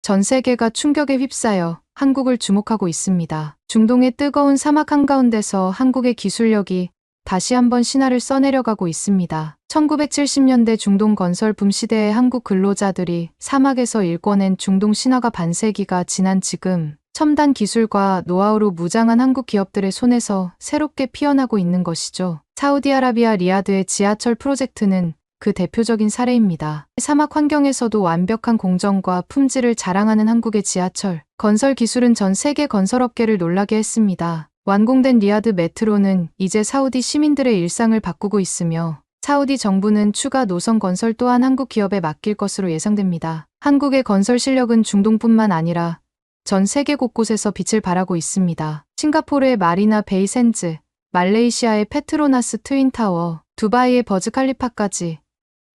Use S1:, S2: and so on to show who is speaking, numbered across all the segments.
S1: 전 세계가 충격에 휩싸여 한국을 주목하고 있습니다. 중동의 뜨거운 사막 한가운데서 한국의 기술력이 다시 한번 신화를 써내려가고 있습니다. 1970년대 중동 건설 붐 시대의 한국 근로자들이 사막에서 일궈낸 중동 신화가 반세기가 지난 지금 첨단 기술과 노하우로 무장한 한국 기업들의 손에서 새롭게 피어나고 있는 것이죠. 사우디아라비아 리야드의 지하철 프로젝트는 그 대표적인 사례입니다. 사막 환경에서도 완벽한 공정과 품질을 자랑하는 한국의 지하철 건설 기술은 전 세계 건설업계를 놀라게 했습니다. 완공된 리야드 메트로는 이제 사우디 시민들의 일상을 바꾸고 있으며 사우디 정부는 추가 노선 건설 또한 한국 기업에 맡길 것으로 예상됩니다. 한국의 건설 실력은 중동뿐만 아니라 전 세계 곳곳에서 빛을 발하고 있습니다. 싱가포르의 마리나 베이 샌즈, 말레이시아의 페트로나스 트윈타워, 두바이의 버즈 칼리파까지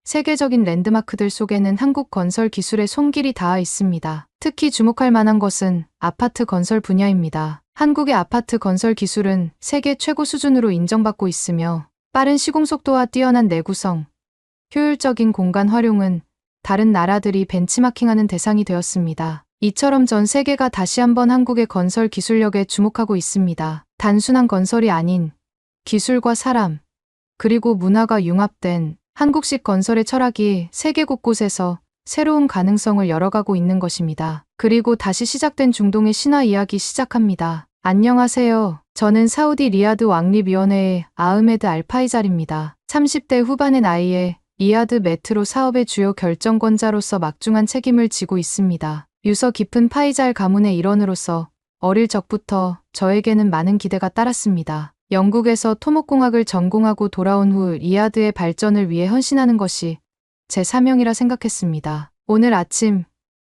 S1: 세계적인 랜드마크들 속에는 한국 건설 기술의 손길이 닿아 있습니다. 특히 주목할 만한 것은 아파트 건설 분야입니다. 한국의 아파트 건설 기술은 세계 최고 수준으로 인정받고 있으며 빠른 시공속도와 뛰어난 내구성, 효율적인 공간 활용은 다른 나라들이 벤치마킹하는 대상이 되었습니다. 이처럼 전 세계가 다시 한번 한국의 건설 기술력에 주목하고 있습니다. 단순한 건설이 아닌 기술과 사람, 그리고 문화가 융합된 한국식 건설의 철학이 세계 곳곳에서 새로운 가능성을 열어가고 있는 것입니다. 그리고 다시 시작된 중동의 신화 이야기 시작합니다. 안녕하세요. 저는 사우디 리야드 왕립위원회의 아흐메드 알파이잘입니다. 30대 후반의 나이에 리야드 메트로 사업의 주요 결정권자로서 막중한 책임을 지고 있습니다. 유서 깊은 파이잘 가문의 일원으로서 어릴 적부터 저에게는 많은 기대가 따랐습니다. 영국에서 토목공학을 전공하고 돌아온 후 리야드의 발전을 위해 헌신하는 것이 제 사명이라 생각했습니다. 오늘 아침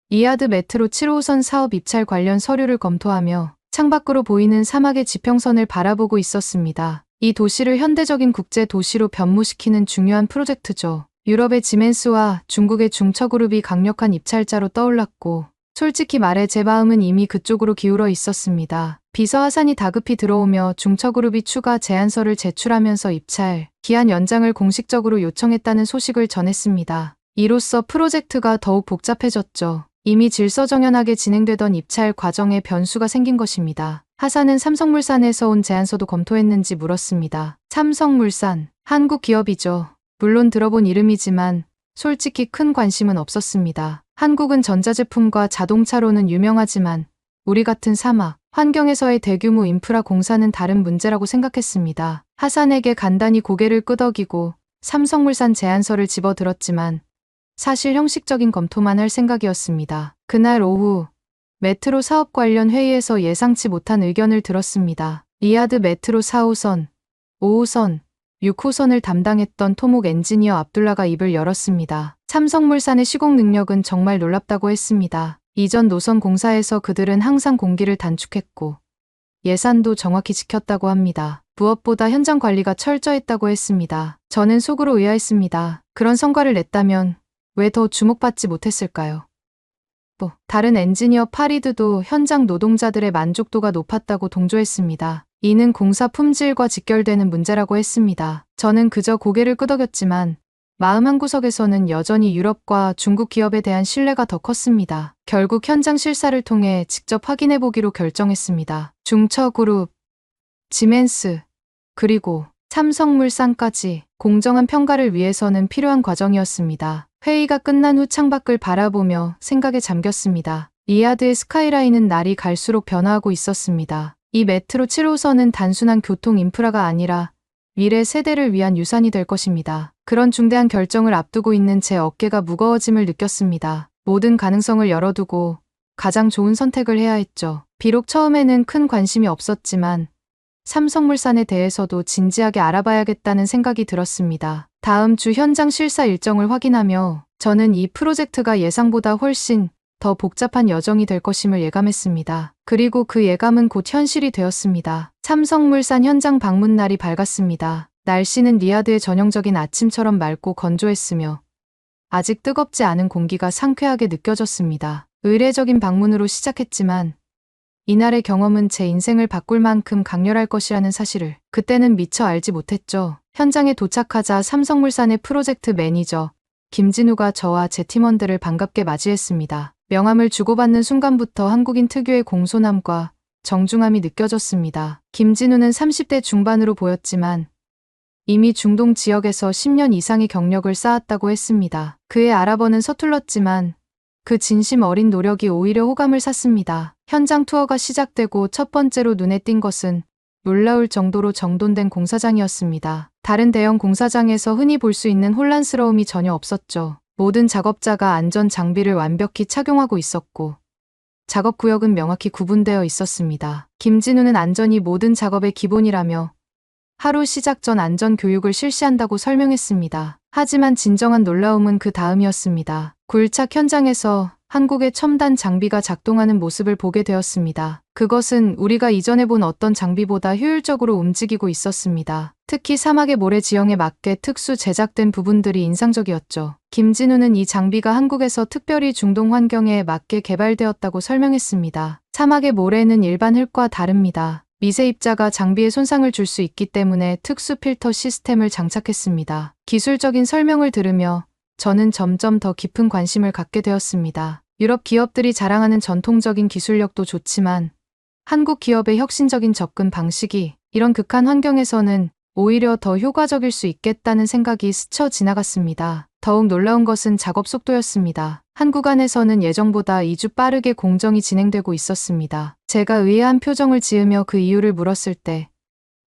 S1: 리야드 메트로 7호선 사업 입찰 관련 서류를 검토하며 창밖으로 보이는 사막의 지평선을 바라보고 있었습니다. 이 도시를 현대적인 국제 도시로 변모시키는 중요한 프로젝트죠. 유럽의 지멘스와 중국의 중처그룹이 강력한 입찰자로 떠올랐고 솔직히 말해 제 마음은 이미 그쪽으로 기울어 있었습니다. 비서 하산이 다급히 들어오며 중처그룹이 추가 제안서를 제출하면서 입찰 기한 연장을 공식적으로 요청했다는 소식을 전했습니다. 이로써 프로젝트가 더욱 복잡해졌죠. 이미 질서정연하게 진행되던 입찰 과정에 변수가 생긴 것입니다. 하산은 삼성물산에서 온 제안서도 검토했는지 물었습니다. 삼성물산, 한국 기업이죠. 물론 들어본 이름이지만 솔직히 큰 관심은 없었습니다. 한국은 전자제품과 자동차로는 유명하지만 우리 같은 사막, 환경에서의 대규모 인프라 공사는 다른 문제라고 생각했습니다. 하산에게 간단히 고개를 끄덕이고 삼성물산 제안서를 집어들었지만 사실 형식적인 검토만 할 생각이었습니다. 그날 오후 메트로 사업 관련 회의에서 예상치 못한 의견을 들었습니다. 리야드 메트로 4호선, 5호선, 6호선을 담당했던 토목 엔지니어 압둘라가 입을 열었습니다. 삼성물산의 시공 능력은 정말 놀랍다고 했습니다. 이전 노선 공사에서 그들은 항상 공기를 단축했고 예산도 정확히 지켰다고 합니다. 무엇보다 현장 관리가 철저했다고 했습니다. 저는 속으로 의아했습니다. 그런 성과를 냈다면 왜 더 주목받지 못했을까요? 다른 엔지니어 파리드도 현장 노동자들의 만족도가 높았다고 동조했습니다. 이는 공사 품질과 직결되는 문제라고 했습니다. 저는 그저 고개를 끄덕였지만 마음 한구석에서는 여전히 유럽과 중국 기업에 대한 신뢰가 더 컸습니다. 결국 현장 실사를 통해 직접 확인해보기로 결정했습니다. 중처그룹, 지멘스, 그리고 삼성물산까지 공정한 평가를 위해서는 필요한 과정이었습니다. 회의가 끝난 후 창밖을 바라보며 생각에 잠겼습니다. 리야드의 스카이라인은 날이 갈수록 변화하고 있었습니다. 이 메트로 7호선은 단순한 교통 인프라가 아니라 미래 세대를 위한 유산이 될 것입니다. 그런 중대한 결정을 앞두고 있는 제 어깨가 무거워짐을 느꼈습니다. 모든 가능성을 열어두고 가장 좋은 선택을 해야 했죠. 비록 처음에는 큰 관심이 없었지만 삼성물산에 대해서도 진지하게 알아봐야겠다는 생각이 들었습니다. 다음 주 현장 실사 일정을 확인하며 저는 이 프로젝트가 예상보다 훨씬 더 복잡한 여정이 될 것임을 예감했습니다. 그리고 그 예감은 곧 현실이 되었습니다. 삼성물산 현장 방문 날이 밝았습니다. 날씨는 리야드의 전형적인 아침처럼 맑고 건조했으며 아직 뜨겁지 않은 공기가 상쾌하게 느껴졌습니다. 의례적인 방문으로 시작했지만 이날의 경험은 제 인생을 바꿀 만큼 강렬할 것이라는 사실을 그때는 미처 알지 못했죠. 현장에 도착하자 삼성물산의 프로젝트 매니저 김진우가 저와 제 팀원들을 반갑게 맞이했습니다. 명함을 주고받는 순간부터 한국인 특유의 공손함과 정중함이 느껴졌습니다. 김진우는 30대 중반으로 보였지만 이미 중동 지역에서 10년 이상의 경력을 쌓았다고 했습니다. 그의 아랍어는 서툴렀지만 그 진심 어린 노력이 오히려 호감을 샀습니다. 현장 투어가 시작되고 첫 번째로 눈에 띈 것은 놀라울 정도로 정돈된 공사장이었습니다. 다른 대형 공사장에서 흔히 볼 수 있는 혼란스러움이 전혀 없었죠. 모든 작업자가 안전 장비를 완벽히 착용하고 있었고 작업 구역은 명확히 구분되어 있었습니다. 김진우는 안전이 모든 작업의 기본이라며 하루 시작 전 안전 교육을 실시한다고 설명했습니다. 하지만 진정한 놀라움은 그 다음이었습니다. 굴착 현장에서 한국의 첨단 장비가 작동하는 모습을 보게 되었습니다. 그것은 우리가 이전에 본 어떤 장비보다 효율적으로 움직이고 있었습니다. 특히 사막의 모래 지형에 맞게 특수 제작된 부분들이 인상적이었죠. 김진우는 이 장비가 한국에서 특별히 중동 환경에 맞게 개발되었다고 설명했습니다. 사막의 모래는 일반 흙과 다릅니다. 미세 입자가 장비에 손상을 줄 수 있기 때문에 특수 필터 시스템을 장착했습니다. 기술적인 설명을 들으며 저는 점점 더 깊은 관심을 갖게 되었습니다. 유럽 기업들이 자랑하는 전통적인 기술력도 좋지만 한국 기업의 혁신적인 접근 방식이 이런 극한 환경에서는 오히려 더 효과적일 수 있겠다는 생각이 스쳐 지나갔습니다. 더욱 놀라운 것은 작업 속도였습니다. 한국 안에서는 예정보다 2주 빠르게 공정이 진행되고 있었습니다. 제가 의아한 표정을 지으며 그 이유를 물었을 때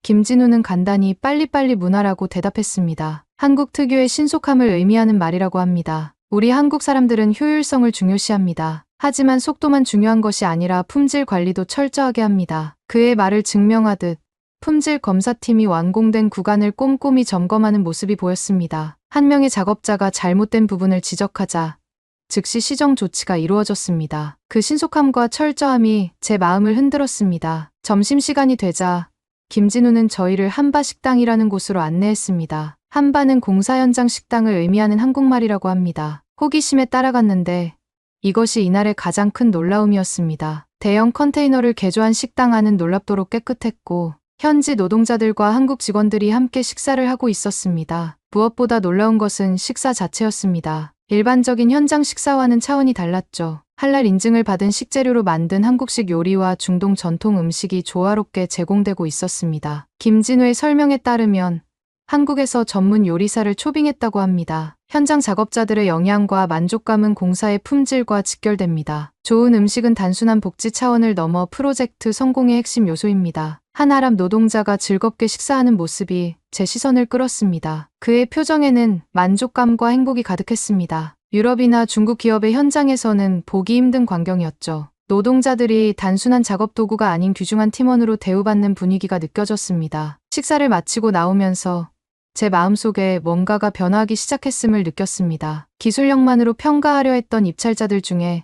S1: 김진우는 간단히 빨리빨리 문화라고 대답했습니다. 한국 특유의 신속함을 의미하는 말이라고 합니다. 우리 한국 사람들은 효율성을 중요시합니다. 하지만 속도만 중요한 것이 아니라 품질 관리도 철저하게 합니다. 그의 말을 증명하듯 품질 검사팀이 완공된 구간을 꼼꼼히 점검하는 모습이 보였습니다. 한 명의 작업자가 잘못된 부분을 지적하자 즉시 시정 조치가 이루어졌습니다. 그 신속함과 철저함이 제 마음을 흔들었습니다. 점심시간이 되자 김진우는 저희를 한바 식당이라는 곳으로 안내했습니다. 한바는 공사 현장 식당을 의미하는 한국말이라고 합니다. 호기심에 따라갔는데 이것이 이날의 가장 큰 놀라움이었습니다. 대형 컨테이너를 개조한 식당 안은 놀랍도록 깨끗했고 현지 노동자들과 한국 직원들이 함께 식사를 하고 있었습니다. 무엇보다 놀라운 것은 식사 자체였습니다. 일반적인 현장 식사와는 차원이 달랐죠. 할랄 인증을 받은 식재료로 만든 한국식 요리와 중동 전통 음식이 조화롭게 제공되고 있었습니다. 김진우의 설명에 따르면 한국에서 전문 요리사를 초빙했다고 합니다. 현장 작업자들의 영향과 만족감은 공사의 품질과 직결됩니다. 좋은 음식은 단순한 복지 차원을 넘어 프로젝트 성공의 핵심 요소입니다. 한 아랍 노동자가 즐겁게 식사하는 모습이 제 시선을 끌었습니다. 그의 표정에는 만족감과 행복이 가득했습니다. 유럽이나 중국 기업의 현장에서는 보기 힘든 광경이었죠. 노동자들이 단순한 작업 도구가 아닌 귀중한 팀원으로 대우받는 분위기가 느껴졌습니다. 식사를 마치고 나오면서 제 마음속에 뭔가가 변화하기 시작했음을 느꼈습니다. 기술력만으로 평가하려 했던 입찰자들 중에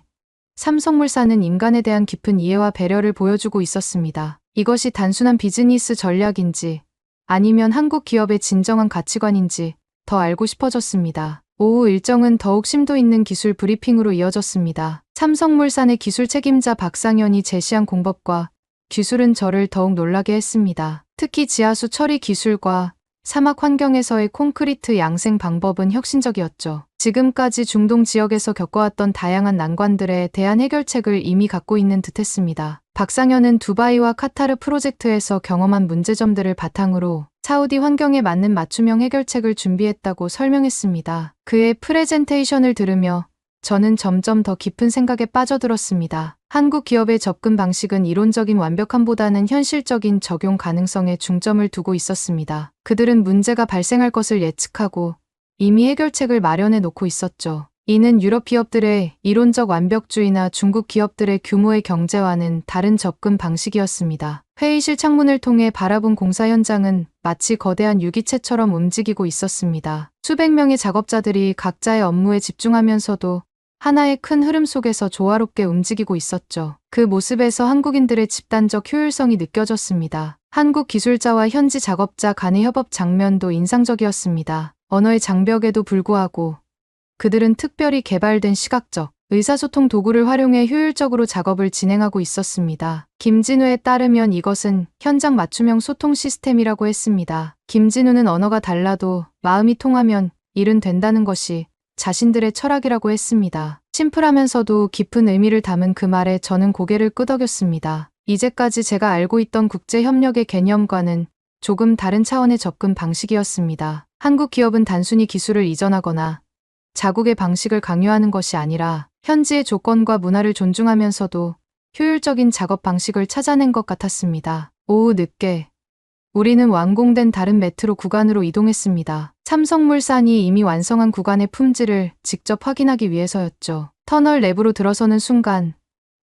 S1: 삼성물산은 인간에 대한 깊은 이해와 배려를 보여주고 있었습니다. 이것이 단순한 비즈니스 전략인지 아니면 한국 기업의 진정한 가치관인지 더 알고 싶어졌습니다. 오후 일정은 더욱 심도 있는 기술 브리핑으로 이어졌습니다. 삼성물산의 기술 책임자 박상현이 제시한 공법과 기술은 저를 더욱 놀라게 했습니다. 특히 지하수 처리 기술과 사막 환경에서의 콘크리트 양생 방법은 혁신적이었죠. 지금까지 중동 지역에서 겪어왔던 다양한 난관들에 대한 해결책을 이미 갖고 있는 듯했습니다. 박상현은 두바이와 카타르 프로젝트에서 경험한 문제점들을 바탕으로 사우디 환경에 맞는 맞춤형 해결책을 준비했다고 설명했습니다. 그의 프레젠테이션을 들으며 저는 점점 더 깊은 생각에 빠져들었습니다. 한국 기업의 접근 방식은 이론적인 완벽함보다는 현실적인 적용 가능성에 중점을 두고 있었습니다. 그들은 문제가 발생할 것을 예측하고 이미 해결책을 마련해 놓고 있었죠. 이는 유럽 기업들의 이론적 완벽주의나 중국 기업들의 규모의 경제와는 다른 접근 방식이었습니다. 회의실 창문을 통해 바라본 공사 현장은 마치 거대한 유기체처럼 움직이고 있었습니다. 수백 명의 작업자들이 각자의 업무에 집중하면서도 하나의 큰 흐름 속에서 조화롭게 움직이고 있었죠. 그 모습에서 한국인들의 집단적 효율성이 느껴졌습니다. 한국 기술자와 현지 작업자 간의 협업 장면도 인상적이었습니다. 언어의 장벽에도 불구하고 그들은 특별히 개발된 시각적, 의사소통 도구를 활용해 효율적으로 작업을 진행하고 있었습니다. 김진우에 따르면 이것은 현장 맞춤형 소통 시스템이라고 했습니다. 김진우는 언어가 달라도 마음이 통하면 일은 된다는 것이 자신들의 철학이라고 했습니다. 심플하면서도 깊은 의미를 담은 그 말에 저는 고개를 끄덕였습니다. 이제까지 제가 알고 있던 국제협력의 개념과는 조금 다른 차원의 접근 방식이었습니다. 한국 기업은 단순히 기술을 이전하거나 자국의 방식을 강요하는 것이 아니라 현지의 조건과 문화를 존중하면서도 효율적인 작업 방식을 찾아낸 것 같았습니다. 오후 늦게 우리는 완공된 다른 메트로 구간으로 이동했습니다. 삼성물산이 이미 완성한 구간의 품질을 직접 확인하기 위해서였죠. 터널 내부로 들어서는 순간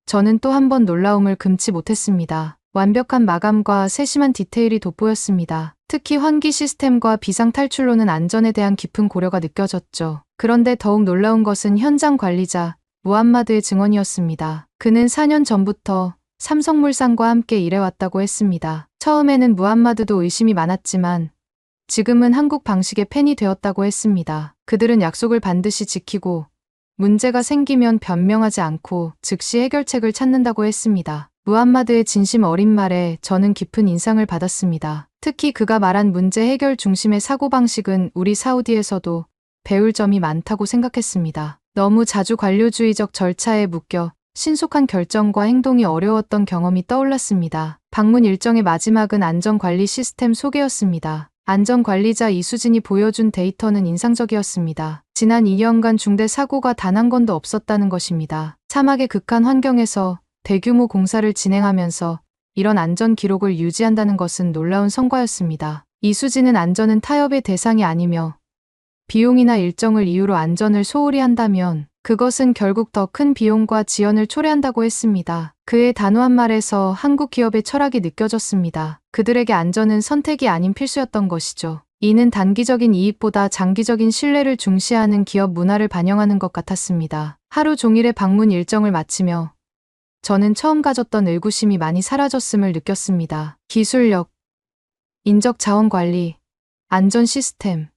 S1: 저는 또 한 번 놀라움을 금치 못했습니다. 완벽한 마감과 세심한 디테일이 돋보였습니다. 특히 환기 시스템과 비상 탈출로는 안전에 대한 깊은 고려가 느껴졌죠. 그런데 더욱 놀라운 것은 현장 관리자 무함마드의 증언이었습니다. 그는 4년 전부터 삼성물산과 함께 일해왔다고 했습니다. 처음에는 무함마드도 의심이 많았지만 지금은 한국 방식의 팬이 되었다고 했습니다. 그들은 약속을 반드시 지키고 문제가 생기면 변명하지 않고 즉시 해결책을 찾는다고 했습니다. 무함마드의 진심 어린 말에 저는 깊은 인상을 받았습니다. 특히 그가 말한 문제 해결 중심의 사고방식은 우리 사우디에서도 배울 점이 많다고 생각했습니다. 너무 자주 관료주의적 절차에 묶여 신속한 결정과 행동이 어려웠던 경험이 떠올랐습니다. 방문 일정의 마지막은 안전관리 시스템 소개였습니다. 안전관리자 이수진이 보여준 데이터는 인상적이었습니다. 지난 2년간 중대 사고가 단 한 건도 없었다는 것입니다. 사막의 극한 환경에서 대규모 공사를 진행하면서 이런 안전 기록을 유지한다는 것은 놀라운 성과였습니다. 이수진은 안전은 타협의 대상이 아니며 비용이나 일정을 이유로 안전을 소홀히 한다면 그것은 결국 더 큰 비용과 지연을 초래한다고 했습니다. 그의 단호한 말에서 한국 기업의 철학이 느껴졌습니다. 그들에게 안전은 선택이 아닌 필수였던 것이죠. 이는 단기적인 이익보다 장기적인 신뢰를 중시하는 기업 문화를 반영하는 것 같았습니다. 하루 종일의 방문 일정을 마치며 저는 처음 가졌던 의구심이 많이 사라졌음을 느꼈습니다. 기술력, 인적 자원 관리, 안전 시스템,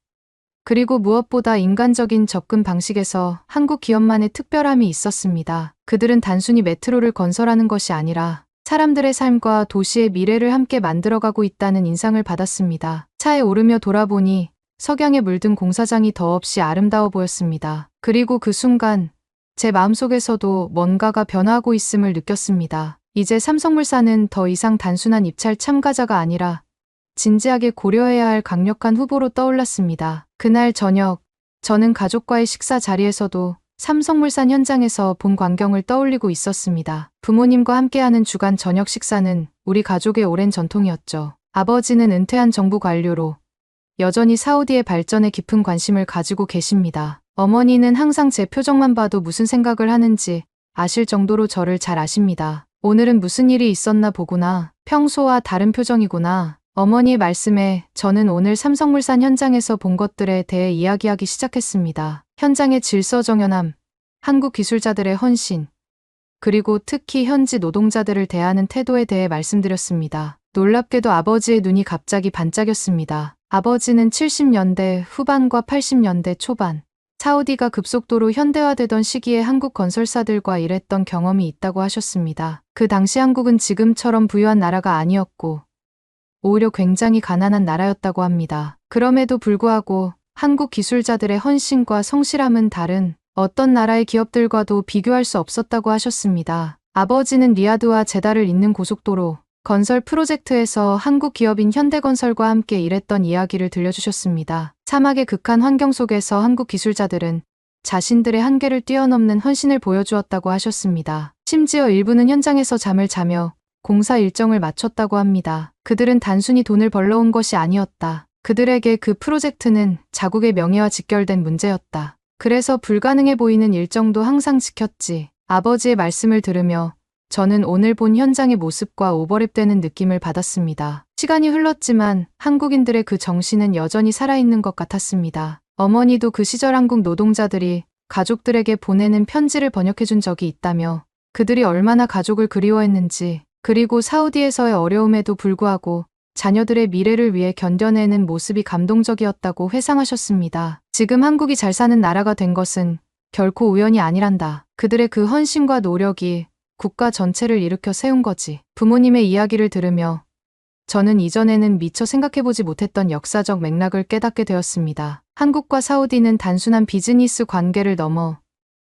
S1: 그리고 무엇보다 인간적인 접근 방식에서 한국 기업만의 특별함이 있었습니다. 그들은 단순히 메트로를 건설하는 것이 아니라 사람들의 삶과 도시의 미래를 함께 만들어가고 있다는 인상을 받았습니다. 차에 오르며 돌아보니 석양에 물든 공사장이 더없이 아름다워 보였습니다. 그리고 그 순간 제 마음속에서도 뭔가가 변화하고 있음을 느꼈습니다. 이제 삼성물산은 더 이상 단순한 입찰 참가자가 아니라 진지하게 고려해야 할 강력한 후보로 떠올랐습니다. 그날 저녁, 저는 가족과의 식사 자리에서도 삼성물산 현장에서 본 광경을 떠올리고 있었습니다. 부모님과 함께하는 주간 저녁 식사는 우리 가족의 오랜 전통이었죠. 아버지는 은퇴한 정부 관료로 여전히 사우디의 발전에 깊은 관심을 가지고 계십니다. 어머니는 항상 제 표정만 봐도 무슨 생각을 하는지 아실 정도로 저를 잘 아십니다. 오늘은 무슨 일이 있었나 보구나. 평소와 다른 표정이구나. 어머니의 말씀에 저는 오늘 삼성물산 현장에서 본 것들에 대해 이야기하기 시작했습니다. 현장의 질서정연함, 한국 기술자들의 헌신, 그리고 특히 현지 노동자들을 대하는 태도에 대해 말씀드렸습니다. 놀랍게도 아버지의 눈이 갑자기 반짝였습니다. 아버지는 70년대 후반과 80년대 초반, 사우디가 급속도로 현대화되던 시기에 한국 건설사들과 일했던 경험이 있다고 하셨습니다. 그 당시 한국은 지금처럼 부유한 나라가 아니었고 오히려 굉장히 가난한 나라였다고 합니다. 그럼에도 불구하고 한국 기술자들의 헌신과 성실함은 다른 어떤 나라의 기업들과도 비교할 수 없었다고 하셨습니다. 아버지는 리야드와 제다를 잇는 고속도로 건설 프로젝트에서 한국 기업인 현대건설과 함께 일했던 이야기를 들려주셨습니다. 사막의 극한 환경 속에서 한국 기술자들은 자신들의 한계를 뛰어넘는 헌신을 보여주었다고 하셨습니다. 심지어 일부는 현장에서 잠을 자며 공사 일정을 마쳤다고 합니다. 그들은 단순히 돈을 벌러 온 것이 아니었다. 그들에게 그 프로젝트는 자국의 명예와 직결된 문제였다. 그래서 불가능해 보이는 일정도 항상 지켰지. 아버지의 말씀을 들으며 저는 오늘 본 현장의 모습과 오버랩되는 느낌을 받았습니다. 시간이 흘렀지만 한국인들의 그 정신은 여전히 살아있는 것 같았습니다. 어머니도 그 시절 한국 노동자들이 가족들에게 보내는 편지를 번역해준 적이 있다며 그들이 얼마나 가족을 그리워했는지, 그리고 사우디에서의 어려움에도 불구하고 자녀들의 미래를 위해 견뎌내는 모습이 감동적이었다고 회상하셨습니다. 지금 한국이 잘 사는 나라가 된 것은 결코 우연이 아니란다. 그들의 그 헌신과 노력이 국가 전체를 일으켜 세운 거지. 부모님의 이야기를 들으며 저는 이전에는 미처 생각해보지 못했던 역사적 맥락을 깨닫게 되었습니다. 한국과 사우디는 단순한 비즈니스 관계를 넘어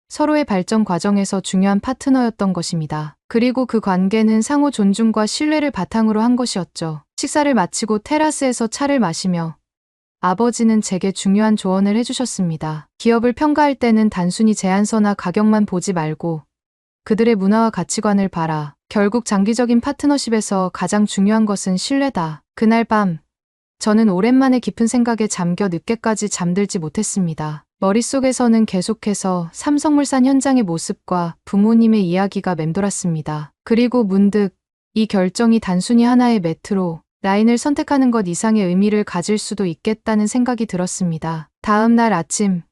S1: 서로의 발전 과정에서 중요한 파트너였던 것입니다. 그리고 그 관계는 상호 존중과 신뢰를 바탕으로 한 것이었죠. 식사를 마치고 테라스에서 차를 마시며 아버지는 제게 중요한 조언을 해주셨습니다. 기업을 평가할 때는 단순히 제안서나 가격만 보지 말고 그들의 문화와 가치관을 봐라. 결국 장기적인 파트너십에서 가장 중요한 것은 신뢰다. 그날 밤, 저는 오랜만에 깊은 생각에 잠겨 늦게까지 잠들지 못했습니다. 머릿속에서는 계속해서 삼성물산 현장의 모습과 부모님의 이야기가 맴돌았습니다. 그리고 문득 이 결정이 단순히 하나의 메트로 라인을 선택하는 것 이상의 의미를 가질 수도 있겠다는 생각이 들었습니다. 다음 날 아침,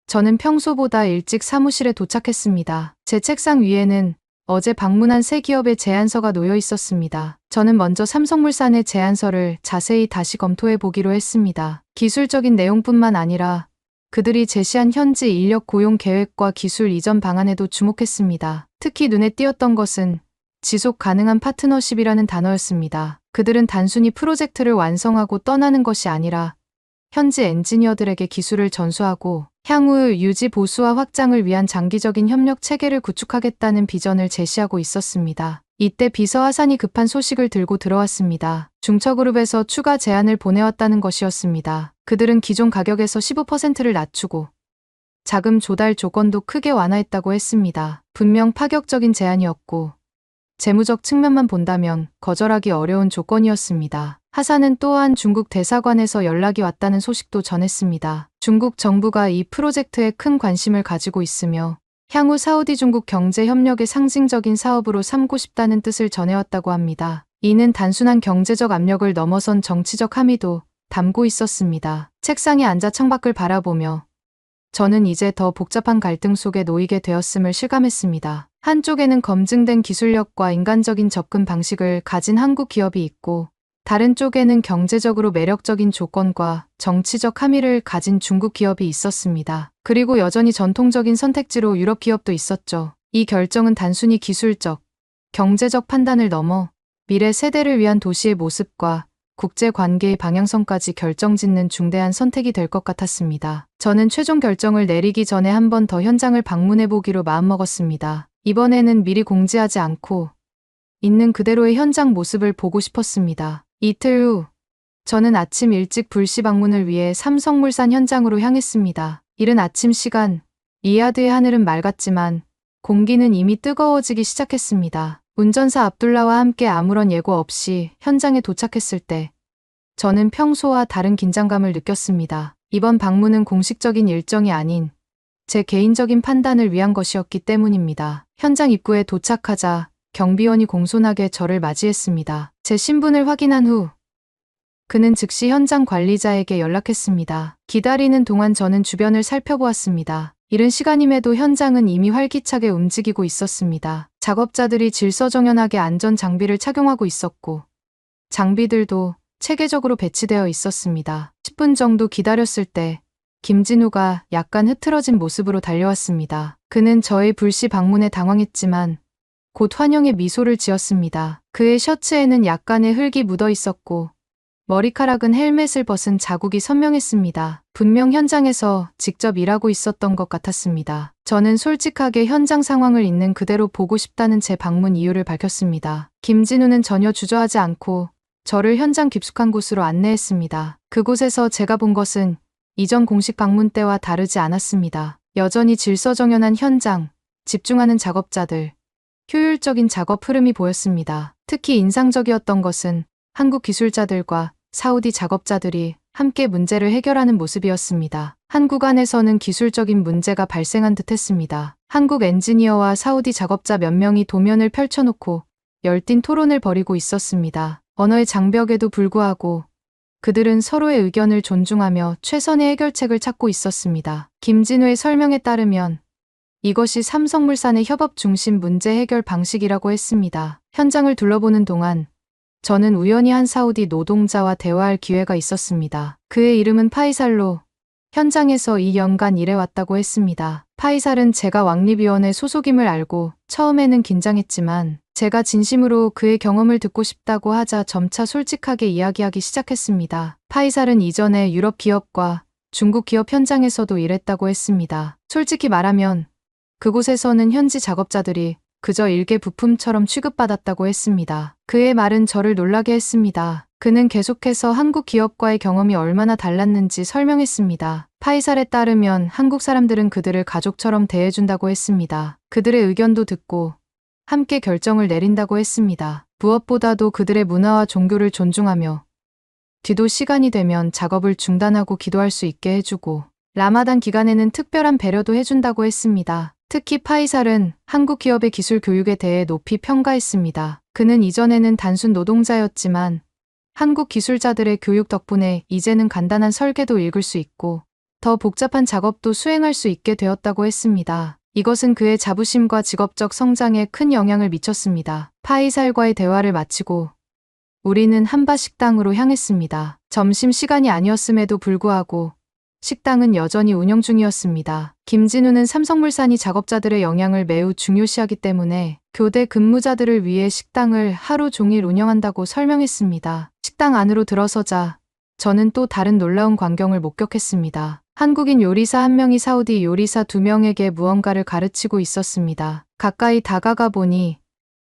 S1: 저는 평소보다 일찍 사무실에 도착했습니다. 제 책상 위에는 어제 방문한 새 기업의 제안서가 놓여 있었습니다. 저는 먼저 삼성물산의 제안서를 자세히 다시 검토해 보기로 했습니다. 기술적인 내용뿐만 아니라 그들이 제시한 현지 인력 고용 계획과 기술 이전 방안에도 주목했습니다. 특히 눈에 띄었던 것은 지속 가능한 파트너십이라는 단어였습니다. 그들은 단순히 프로젝트를 완성하고 떠나는 것이 아니라 현지 엔지니어들에게 기술을 전수하고 향후 유지 보수와 확장을 위한 장기적인 협력 체계를 구축하겠다는 비전을 제시하고 있었습니다. 이때 비서 하산이 급한 소식을 들고 들어왔습니다. 중처그룹에서 추가 제안을 보내왔다는 것이었습니다. 그들은 기존 가격에서 15%를 낮추고 자금 조달 조건도 크게 완화했다고 했습니다. 분명 파격적인 제안이었고 재무적 측면만 본다면 거절하기 어려운 조건이었습니다. 하사는 또한 중국 대사관에서 연락이 왔다는 소식도 전했습니다. 중국 정부가 이 프로젝트에 큰 관심을 가지고 있으며 향후 사우디 중국 경제 협력의 상징적인 사업으로 삼고 싶다는 뜻을 전해왔다고 합니다. 이는 단순한 경제적 압력을 넘어선 정치적 함의도 담고 있었습니다. 책상에 앉아 창밖을 바라보며 저는 이제 더 복잡한 갈등 속에 놓이게 되었음을 실감했습니다. 한쪽에는 검증된 기술력과 인간적인 접근 방식을 가진 한국 기업이 있고 다른 쪽에는 경제적으로 매력적인 조건과 정치적 함의를 가진 중국 기업이 있었습니다. 그리고 여전히 전통적인 선택지로 유럽 기업도 있었죠. 이 결정은 단순히 기술적, 경제적 판단을 넘어 미래 세대를 위한 도시의 모습과 국제 관계의 방향성까지 결정짓는 중대한 선택이 될 것 같았습니다. 저는 최종 결정을 내리기 전에 한 번 더 현장을 방문해 보기로 마음먹었습니다. 이번에는 미리 공지하지 않고 있는 그대로의 현장 모습을 보고 싶었습니다. 이틀 후, 저는 아침 일찍 불시 방문을 위해 삼성물산 현장으로 향했습니다. 이른 아침 시간, 리야드의 하늘은 맑았지만 공기는 이미 뜨거워지기 시작했습니다. 운전사 압둘라와 함께 아무런 예고 없이 현장에 도착했을 때 저는 평소와 다른 긴장감을 느꼈습니다. 이번 방문은 공식적인 일정이 아닌 제 개인적인 판단을 위한 것이었기 때문입니다. 현장 입구에 도착하자 경비원이 공손하게 저를 맞이했습니다. 제 신분을 확인한 후 그는 즉시 현장 관리자에게 연락했습니다. 기다리는 동안 저는 주변을 살펴보았습니다. 이른 시간임에도 현장은 이미 활기차게 움직이고 있었습니다. 작업자들이 질서정연하게 안전 장비를 착용하고 있었고 장비들도 체계적으로 배치되어 있었습니다. 10분 정도 기다렸을 때 김진우가 약간 흐트러진 모습으로 달려왔습니다. 그는 저의 불시 방문에 당황했지만 곧 환영의 미소를 지었습니다. 그의 셔츠에는 약간의 흙이 묻어 있었고 머리카락은 헬멧을 벗은 자국이 선명했습니다. 분명 현장에서 직접 일하고 있었던 것 같았습니다. 저는 솔직하게 현장 상황을 있는 그대로 보고 싶다는 제 방문 이유를 밝혔습니다. 김진우는 전혀 주저하지 않고 저를 현장 깊숙한 곳으로 안내했습니다. 그곳에서 제가 본 것은 이전 공식 방문 때와 다르지 않았습니다. 여전히 질서정연한 현장, 집중하는 작업자들, 효율적인 작업 흐름이 보였습니다. 특히 인상적이었던 것은 한국 기술자들과 사우디 작업자들이 함께 문제를 해결하는 모습이었습니다. 한국 안에서는 기술적인 문제가 발생한 듯 했습니다. 한국 엔지니어와 사우디 작업자 몇 명이 도면을 펼쳐놓고 열띤 토론을 벌이고 있었습니다. 언어의 장벽에도 불구하고 그들은 서로의 의견을 존중하며 최선의 해결책을 찾고 있었습니다. 김진우의 설명에 따르면 이것이 삼성물산의 협업 중심 문제 해결 방식이라고 했습니다. 현장을 둘러보는 동안 저는 우연히 한 사우디 노동자와 대화할 기회가 있었습니다. 그의 이름은 파이살로 현장에서 2년간 일해왔다고 했습니다. 파이살은 제가 왕립위원회 소속임을 알고 처음에는 긴장했지만 제가 진심으로 그의 경험을 듣고 싶다고 하자 점차 솔직하게 이야기하기 시작했습니다. 파이살은 이전에 유럽 기업과 중국 기업 현장에서도 일했다고 했습니다. 솔직히 말하면 그곳에서는 현지 작업자들이 그저 일개 부품처럼 취급받았다고 했습니다. 그의 말은 저를 놀라게 했습니다. 그는 계속해서 한국 기업과의 경험이 얼마나 달랐는지 설명했습니다. 파이살에 따르면 한국 사람들은 그들을 가족처럼 대해준다고 했습니다. 그들의 의견도 듣고 함께 결정을 내린다고 했습니다. 무엇보다도 그들의 문화와 종교를 존중하며 기도 시간이 되면 작업을 중단하고 기도할 수 있게 해주고 라마단 기간에는 특별한 배려도 해준다고 했습니다. 특히 파이살은 한국 기업의 기술 교육에 대해 높이 평가했습니다. 그는 이전에는 단순 노동자였지만 한국 기술자들의 교육 덕분에 이제는 간단한 설계도 읽을 수 있고 더 복잡한 작업도 수행할 수 있게 되었다고 했습니다. 이것은 그의 자부심과 직업적 성장에 큰 영향을 미쳤습니다. 파이살과의 대화를 마치고 우리는 한바 식당으로 향했습니다. 점심시간이 아니었음에도 불구하고 식당은 여전히 운영 중이었습니다. 김진우는 삼성물산이 작업자들의 영향을 매우 중요시하기 때문에 교대 근무자들을 위해 식당을 하루 종일 운영한다고 설명했습니다. 식당 안으로 들어서자 저는 또 다른 놀라운 광경을 목격했습니다. 한국인 요리사 한 명이 사우디 요리사 두 명에게 무언가를 가르치고 있었습니다. 가까이 다가가 보니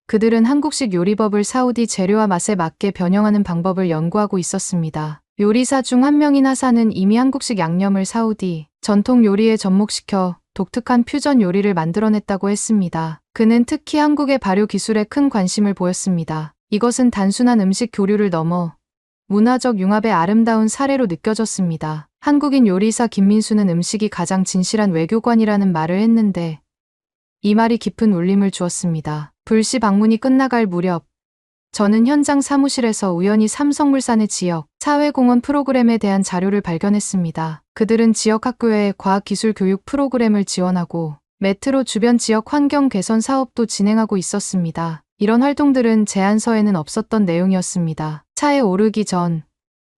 S1: 그들은 한국식 요리법을 사우디 재료와 맛에 맞게 변형하는 방법을 연구하고 있었습니다. 요리사 중 한 명인 하사는 이미 한국식 양념을 사우디 전통 요리에 접목시켜 독특한 퓨전 요리를 만들어냈다고 했습니다. 그는 특히 한국의 발효 기술에 큰 관심을 보였습니다. 이것은 단순한 음식 교류를 넘어 문화적 융합의 아름다운 사례로 느껴졌습니다. 한국인 요리사 김민수는 음식이 가장 진실한 외교관이라는 말을 했는데 이 말이 깊은 울림을 주었습니다. 불시 방문이 끝나갈 무렵 저는 현장 사무실에서 우연히 삼성물산의 지역 사회공헌 프로그램에 대한 자료를 발견했습니다. 그들은 지역 학교의 과학기술 교육 프로그램을 지원하고 메트로 주변 지역 환경 개선 사업도 진행하고 있었습니다. 이런 활동들은 제안서에는 없었던 내용이었습니다. 차에 오르기 전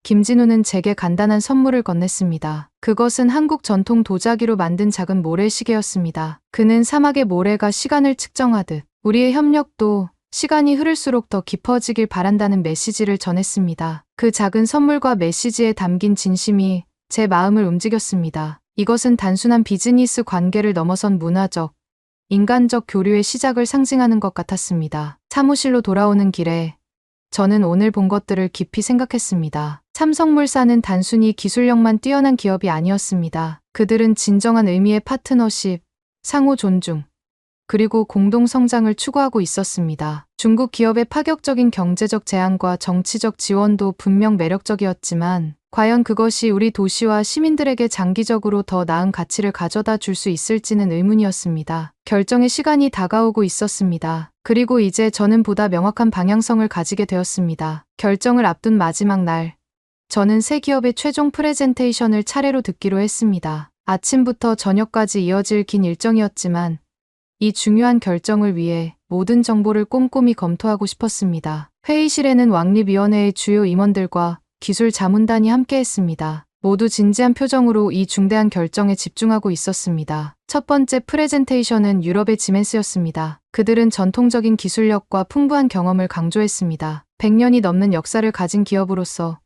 S1: 김진우는 제게 간단한 선물을 건넸습니다. 그것은 한국 전통 도자기로 만든 작은 모래시계였습니다. 그는 사막의 모래가 시간을 측정하듯 우리의 협력도 시간이 흐를수록 더 깊어지길 바란다는 메시지를 전했습니다. 그 작은 선물과 메시지에 담긴 진심이 제 마음을 움직였습니다. 이것은 단순한 비즈니스 관계를 넘어선 문화적, 인간적 교류의 시작을 상징하는 것 같았습니다. 사무실로 돌아오는 길에 저는 오늘 본 것들을 깊이 생각했습니다. 삼성물산은 단순히 기술력만 뛰어난 기업이 아니었습니다. 그들은 진정한 의미의 파트너십, 상호 존중, 그리고 공동 성장을 추구하고 있었습니다. 중국 기업의 파격적인 경제적 제안과 정치적 지원도 분명 매력적이었지만 과연 그것이 우리 도시와 시민들에게 장기적으로 더 나은 가치를 가져다 줄 수 있을지는 의문이었습니다. 결정의 시간이 다가오고 있었습니다. 그리고 이제 저는 보다 명확한 방향성을 가지게 되었습니다. 결정을 앞둔 마지막 날, 저는 새 기업의 최종 프레젠테이션을 차례로 듣기로 했습니다. 아침부터 저녁까지 이어질 긴 일정이었지만 이 중요한 결정을 위해 모든 정보를 꼼꼼히 검토하고 싶었습니다. 회의실에는 왕립위원회의 주요 임원들과 기술 자문단이 함께했습니다. 모두 진지한 표정으로 이 중대한 결정에 집중하고 있었습니다. 첫 번째 프레젠테이션은 유럽의 지멘스였습니다. 그들은 전통적인 기술력과 풍부한 경험을 강조했습니다. 100년이 넘는 역사를 가진 기업으로서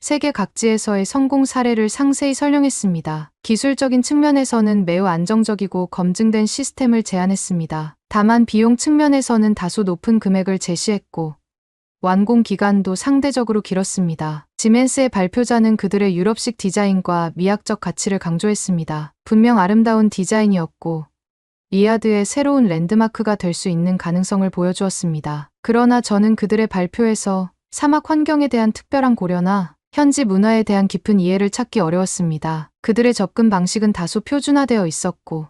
S1: 세계 각지에서의 성공 사례를 상세히 설명했습니다. 기술적인 측면에서는 매우 안정적이고 검증된 시스템을 제안했습니다. 다만 비용 측면에서는 다소 높은 금액을 제시했고 완공 기간도 상대적으로 길었습니다. 지멘스의 발표자는 그들의 유럽식 디자인과 미학적 가치를 강조했습니다. 분명 아름다운 디자인이었고 리야드의 새로운 랜드마크가 될 수 있는 가능성을 보여주었습니다. 그러나 저는 그들의 발표에서 사막 환경에 대한 특별한 고려나 현지 문화에 대한 깊은 이해를 찾기 어려웠습니다. 그들의 접근 방식은 다소 표준화되어 있었고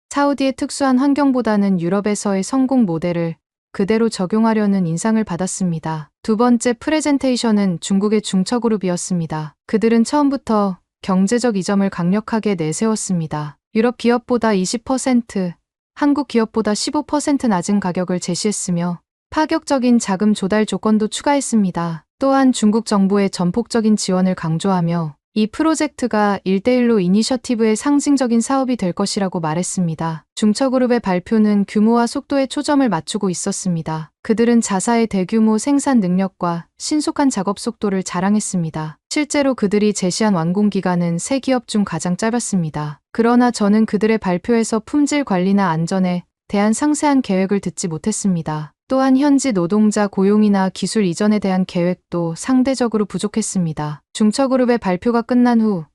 S1: 사우디의 특수한 환경보다는 유럽에서의 성공 모델을 그대로 적용하려는 인상을 받았습니다. 두 번째 프레젠테이션은 중국의 중처그룹이었습니다. 그들은 처음부터 경제적 이점을 강력하게 내세웠습니다. 유럽 기업보다 20%, 한국 기업보다 15% 낮은 가격을 제시했으며 파격적인 자금 조달 조건도 추가했습니다. 또한 중국 정부의 전폭적인 지원을 강조하며 이 프로젝트가 1대1로 이니셔티브의 상징적인 사업이 될 것이라고 말했습니다. 중처그룹의 발표는 규모와 속도에 초점을 맞추고 있었습니다. 그들은 자사의 대규모 생산 능력과 신속한 작업 속도를 자랑했습니다. 실제로 그들이 제시한 완공 기간은 세 기업 중 가장 짧았습니다. 그러나 저는 그들의 발표에서 품질 관리나 안전에 대한 상세한 계획을 듣지 못했습니다. 또한 현지 노동자 고용이나 기술 이전에 대한 계획도 상대적으로 부족했습니다. 중처그룹의 발표가 끝난 후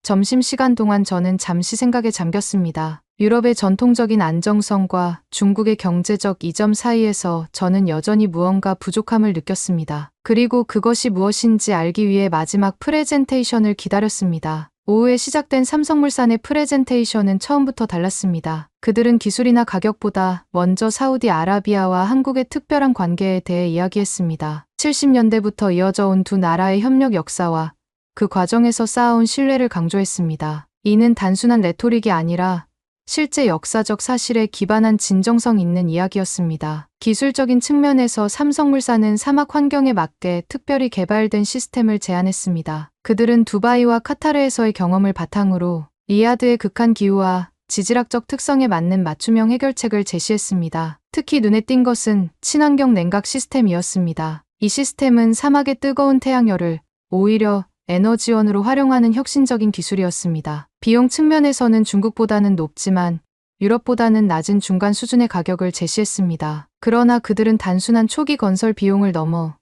S1: 점심시간 동안 저는 잠시 생각에 잠겼습니다. 유럽의 전통적인 안정성과 중국의 경제적 이점 사이에서 저는 여전히 무언가 부족함을 느꼈습니다. 그리고 그것이 무엇인지 알기 위해 마지막 프레젠테이션을 기다렸습니다. 오후에 시작된 삼성물산의 프레젠테이션은 처음부터 달랐습니다. 그들은 기술이나 가격보다 먼저 사우디아라비아와 한국의 특별한 관계에 대해 이야기했습니다. 70년대부터 이어져 온 두 나라의 협력 역사와 그 과정에서 쌓아온 신뢰를 강조했습니다. 이는 단순한 레토릭이 아니라 실제 역사적 사실에 기반한 진정성 있는 이야기였습니다. 기술적인 측면에서 삼성물산은 사막 환경에 맞게 특별히 개발된 시스템을 제안했습니다. 그들은 두바이와 카타르에서의 경험을 바탕으로 리야드의 극한 기후와 지질학적 특성에 맞는 맞춤형 해결책을 제시했습니다. 특히 눈에 띈 것은 친환경 냉각 시스템이었습니다. 이 시스템은 사막의 뜨거운 태양열을 오히려 에너지원으로 활용하는 혁신적인 기술이었습니다. 비용 측면에서는 중국보다는 높지만 유럽보다는 낮은 중간 수준의 가격을 제시했습니다. 그러나 그들은 단순한 초기 건설 비용을 넘어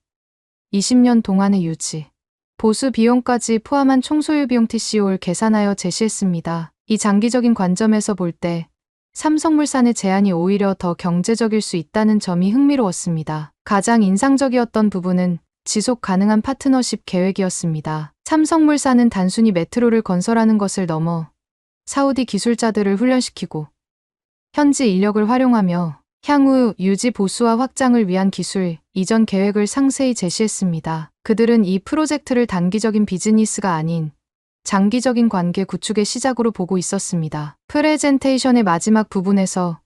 S1: 20년 동안의 유지, 보수 비용까지 포함한 총소유 비용 TCO를 계산하여 제시했습니다. 이 장기적인 관점에서 볼 때 삼성물산의 제안이 오히려 더 경제적일 수 있다는 점이 흥미로웠습니다. 가장 인상적이었던 부분은 지속 가능한 파트너십 계획이었습니다. 삼성물산은 단순히 메트로를 건설하는 것을 넘어 사우디 기술자들을 훈련시키고 현지 인력을 활용하며 향후 유지 보수와 확장을 위한 기술 이전 계획을 상세히 제시했습니다. 그들은 이 프로젝트를 단기적인 비즈니스가 아닌 장기적인 관계 구축의 시작으로 보고 있었습니다. 프레젠테이션의 마지막 부분에서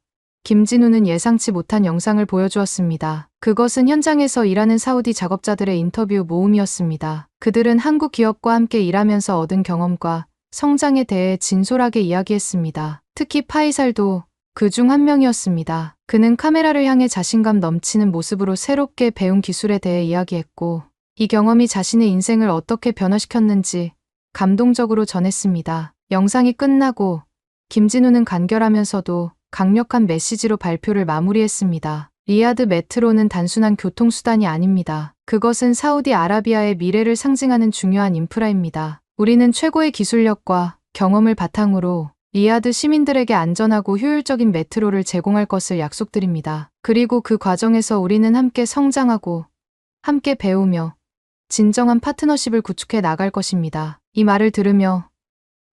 S1: 김진우는 예상치 못한 영상을 보여주었습니다. 그것은 현장에서 일하는 사우디 작업자들의 인터뷰 모음이었습니다. 그들은 한국 기업과 함께 일하면서 얻은 경험과 성장에 대해 진솔하게 이야기했습니다. 특히 파이살도 그 중 한 명이었습니다. 그는 카메라를 향해 자신감 넘치는 모습으로 새롭게 배운 기술에 대해 이야기했고 이 경험이 자신의 인생을 어떻게 변화시켰는지 감동적으로 전했습니다. 영상이 끝나고 김진우는 간결하면서도 강력한 메시지로 발표를 마무리했습니다. 리야드 메트로는 단순한 교통수단이 아닙니다. 그것은 사우디아라비아의 미래를 상징하는 중요한 인프라입니다. 우리는 최고의 기술력과 경험을 바탕으로 리야드 시민들에게 안전하고 효율적인 메트로를 제공할 것을 약속드립니다. 그리고 그 과정에서 우리는 함께 성장하고 함께 배우며 진정한 파트너십을 구축해 나갈 것입니다. 이 말을 들으며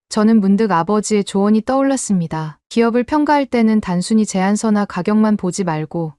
S1: 저는 문득 아버지의 조언이 떠올랐습니다. 기업을 평가할 때는 단순히 제안서나 가격만 보지 말고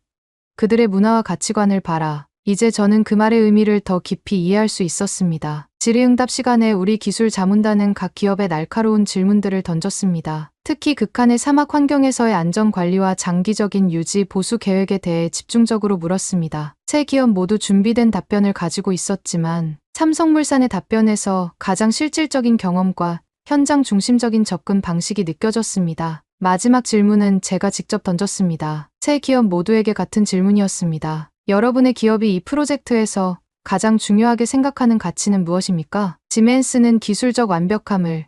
S1: 그들의 문화와 가치관을 봐라. 이제 저는 그 말의 의미를 더 깊이 이해할 수 있었습니다. 질의응답 시간에 우리 기술 자문단은 각 기업에 날카로운 질문들을 던졌습니다. 특히 극한의 사막 환경에서의 안전 관리와 장기적인 유지 보수 계획에 대해 집중적으로 물었습니다. 세 기업 모두 준비된 답변을 가지고 있었지만 삼성물산의 답변에서 가장 실질적인 경험과 현장 중심적인 접근 방식이 느껴졌습니다. 마지막 질문은 제가 직접 던졌습니다. 세 기업 모두에게 같은 질문이었습니다. 여러분의 기업이 이 프로젝트에서 가장 중요하게 생각하는 가치는 무엇입니까? 지멘스는 기술적 완벽함을,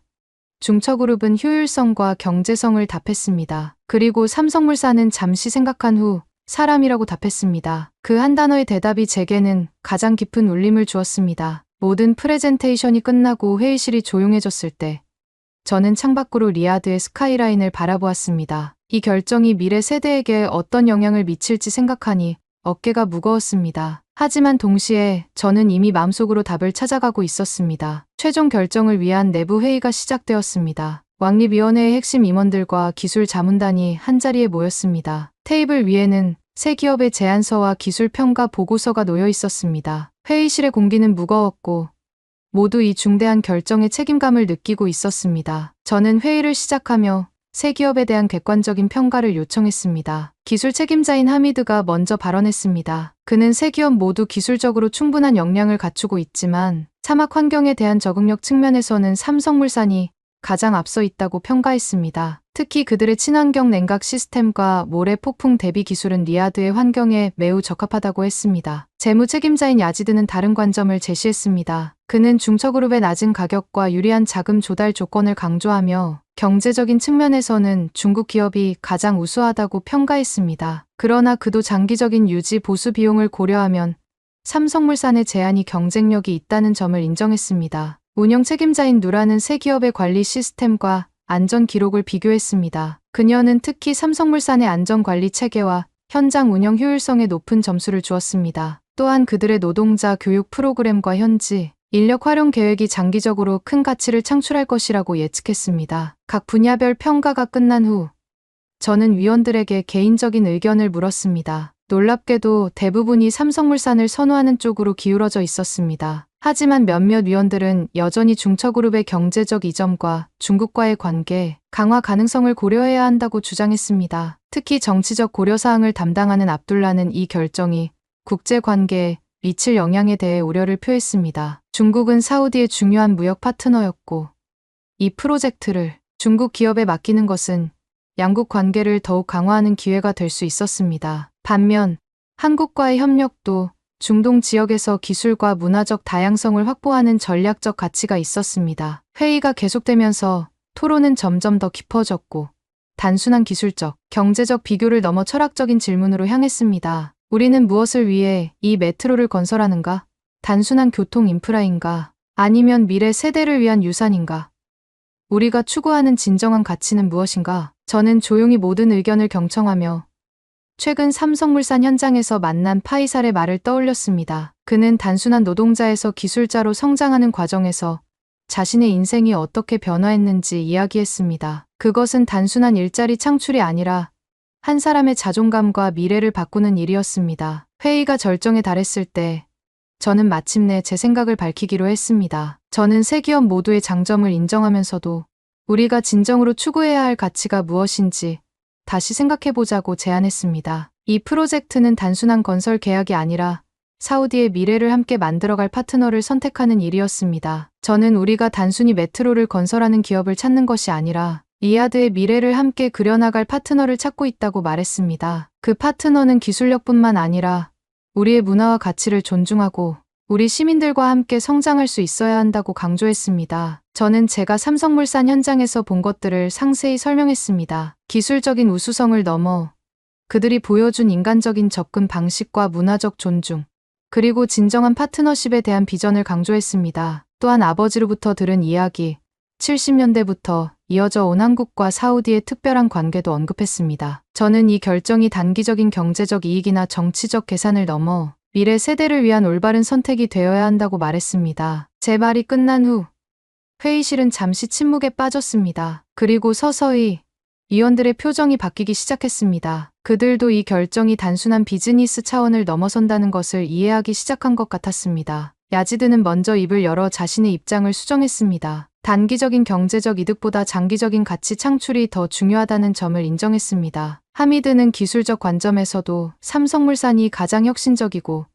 S1: 중처그룹은 효율성과 경제성을 답했습니다. 그리고 삼성물산은 잠시 생각한 후 사람이라고 답했습니다. 그 한 단어의 대답이 제게는 가장 깊은 울림을 주었습니다. 모든 프레젠테이션이 끝나고 회의실이 조용해졌을 때 저는 창밖으로 리야드의 스카이라인을 바라보았습니다. 이 결정이 미래 세대에게 어떤 영향을 미칠지 생각하니 어깨가 무거웠습니다. 하지만 동시에 저는 이미 마음속으로 답을 찾아가고 있었습니다. 최종 결정을 위한 내부 회의가 시작되었습니다. 왕립위원회의 핵심 임원들과 기술 자문단이 한자리에 모였습니다. 테이블 위에는 세 기업의 제안서와 기술 평가 보고서가 놓여 있었습니다. 회의실의 공기는 무거웠고 모두 이 중대한 결정의 책임감을 느끼고 있었습니다. 저는 회의를 시작하며 세 기업에 대한 객관적인 평가를 요청했습니다. 기술 책임자인 하미드가 먼저 발언했습니다. 그는 세 기업 모두 기술적으로 충분한 역량을 갖추고 있지만 사막 환경에 대한 적응력 측면에서는 삼성물산이 가장 앞서 있다고 평가했습니다. 특히 그들의 친환경 냉각 시스템과 모래 폭풍 대비 기술은 리아드의 환경에 매우 적합하다고 했습니다. 재무 책임자인 야지드는 다른 관점을 제시했습니다. 그는 중처그룹의 낮은 가격과 유리한 자금 조달 조건을 강조하며 경제적인 측면에서는 중국 기업이 가장 우수하다고 평가했습니다. 그러나 그도 장기적인 유지 보수 비용을 고려하면 삼성물산의 제한이 경쟁력이 있다는 점을 인정했습니다. 운영 책임자인 누라는 새 기업의 관리 시스템과 안전 기록을 비교했습니다. 그녀는 특히 삼성물산의 안전 관리 체계와 현장 운영 효율성에 높은 점수를 주었습니다. 또한 그들의 노동자 교육 프로그램과 현지 인력 활용 계획이 장기적으로 큰 가치를 창출할 것이라고 예측했습니다. 각 분야별 평가가 끝난 후 저는 위원들에게 개인적인 의견을 물었습니다. 놀랍게도 대부분이 삼성물산을 선호하는 쪽으로 기울어져 있었습니다. 하지만 몇몇 위원들은 여전히 중처그룹의 경제적 이점과 중국과의 관계, 강화 가능성을 고려해야 한다고 주장했습니다. 특히 정치적 고려사항을 담당하는 압둘라는 이 결정이 국제관계에 미칠 영향에 대해 우려를 표했습니다. 중국은 사우디의 중요한 무역 파트너였고 이 프로젝트를 중국 기업에 맡기는 것은 양국 관계를 더욱 강화하는 기회가 될 수 있었습니다. 반면 한국과의 협력도 중동 지역에서 기술과 문화적 다양성을 확보하는 전략적 가치가 있었습니다. 회의가 계속되면서 토론은 점점 더 깊어졌고 단순한 기술적, 경제적 비교를 넘어 철학적인 질문으로 향했습니다. 우리는 무엇을 위해 이 메트로를 건설하는가? 단순한 교통 인프라인가? 아니면 미래 세대를 위한 유산인가? 우리가 추구하는 진정한 가치는 무엇인가? 저는 조용히 모든 의견을 경청하며 최근 삼성물산 현장에서 만난 파이살의 말을 떠올렸습니다. 그는 단순한 노동자에서 기술자로 성장하는 과정에서 자신의 인생이 어떻게 변화했는지 이야기했습니다. 그것은 단순한 일자리 창출이 아니라 한 사람의 자존감과 미래를 바꾸는 일이었습니다. 회의가 절정에 달했을 때 저는 마침내 제 생각을 밝히기로 했습니다. 저는 세 기업 모두의 장점을 인정하면서도 우리가 진정으로 추구해야 할 가치가 무엇인지 다시 생각해보자고 제안했습니다. 이 프로젝트는 단순한 건설 계약이 아니라 사우디의 미래를 함께 만들어갈 파트너를 선택하는 일이었습니다. 저는 우리가 단순히 메트로를 건설하는 기업을 찾는 것이 아니라 리아드의 미래를 함께 그려나갈 파트너를 찾고 있다고 말했습니다. 그 파트너는 기술력뿐만 아니라 우리의 문화와 가치를 존중하고 우리 시민들과 함께 성장할 수 있어야 한다고 강조했습니다. 저는 제가 삼성물산 현장에서 본 것들을 상세히 설명했습니다. 기술적인 우수성을 넘어 그들이 보여준 인간적인 접근 방식과 문화적 존중, 그리고 진정한 파트너십에 대한 비전을 강조했습니다. 또한 아버지로부터 들은 이야기, 70년대부터 이어져 온 한국과 사우디의 특별한 관계도 언급했습니다. 저는 이 결정이 단기적인 경제적 이익이나 정치적 계산을 넘어 미래 세대를 위한 올바른 선택이 되어야 한다고 말했습니다. 제 말이 끝난 후 회의실은 잠시 침묵에 빠졌습니다. 그리고 서서히 위원들의 표정이 바뀌기 시작했습니다. 그들도 이 결정이 단순한 비즈니스 차원을 넘어선다는 것을 이해하기 시작한 것 같았습니다. 야지드는 먼저 입을 열어 자신의 입장을 수정했습니다. 단기적인 경제적 이득보다 장기적인 가치 창출이 더 중요하다는 점을 인정했습니다. 하미드는 기술적 관점에서도 삼성물산이 가장 혁신적이고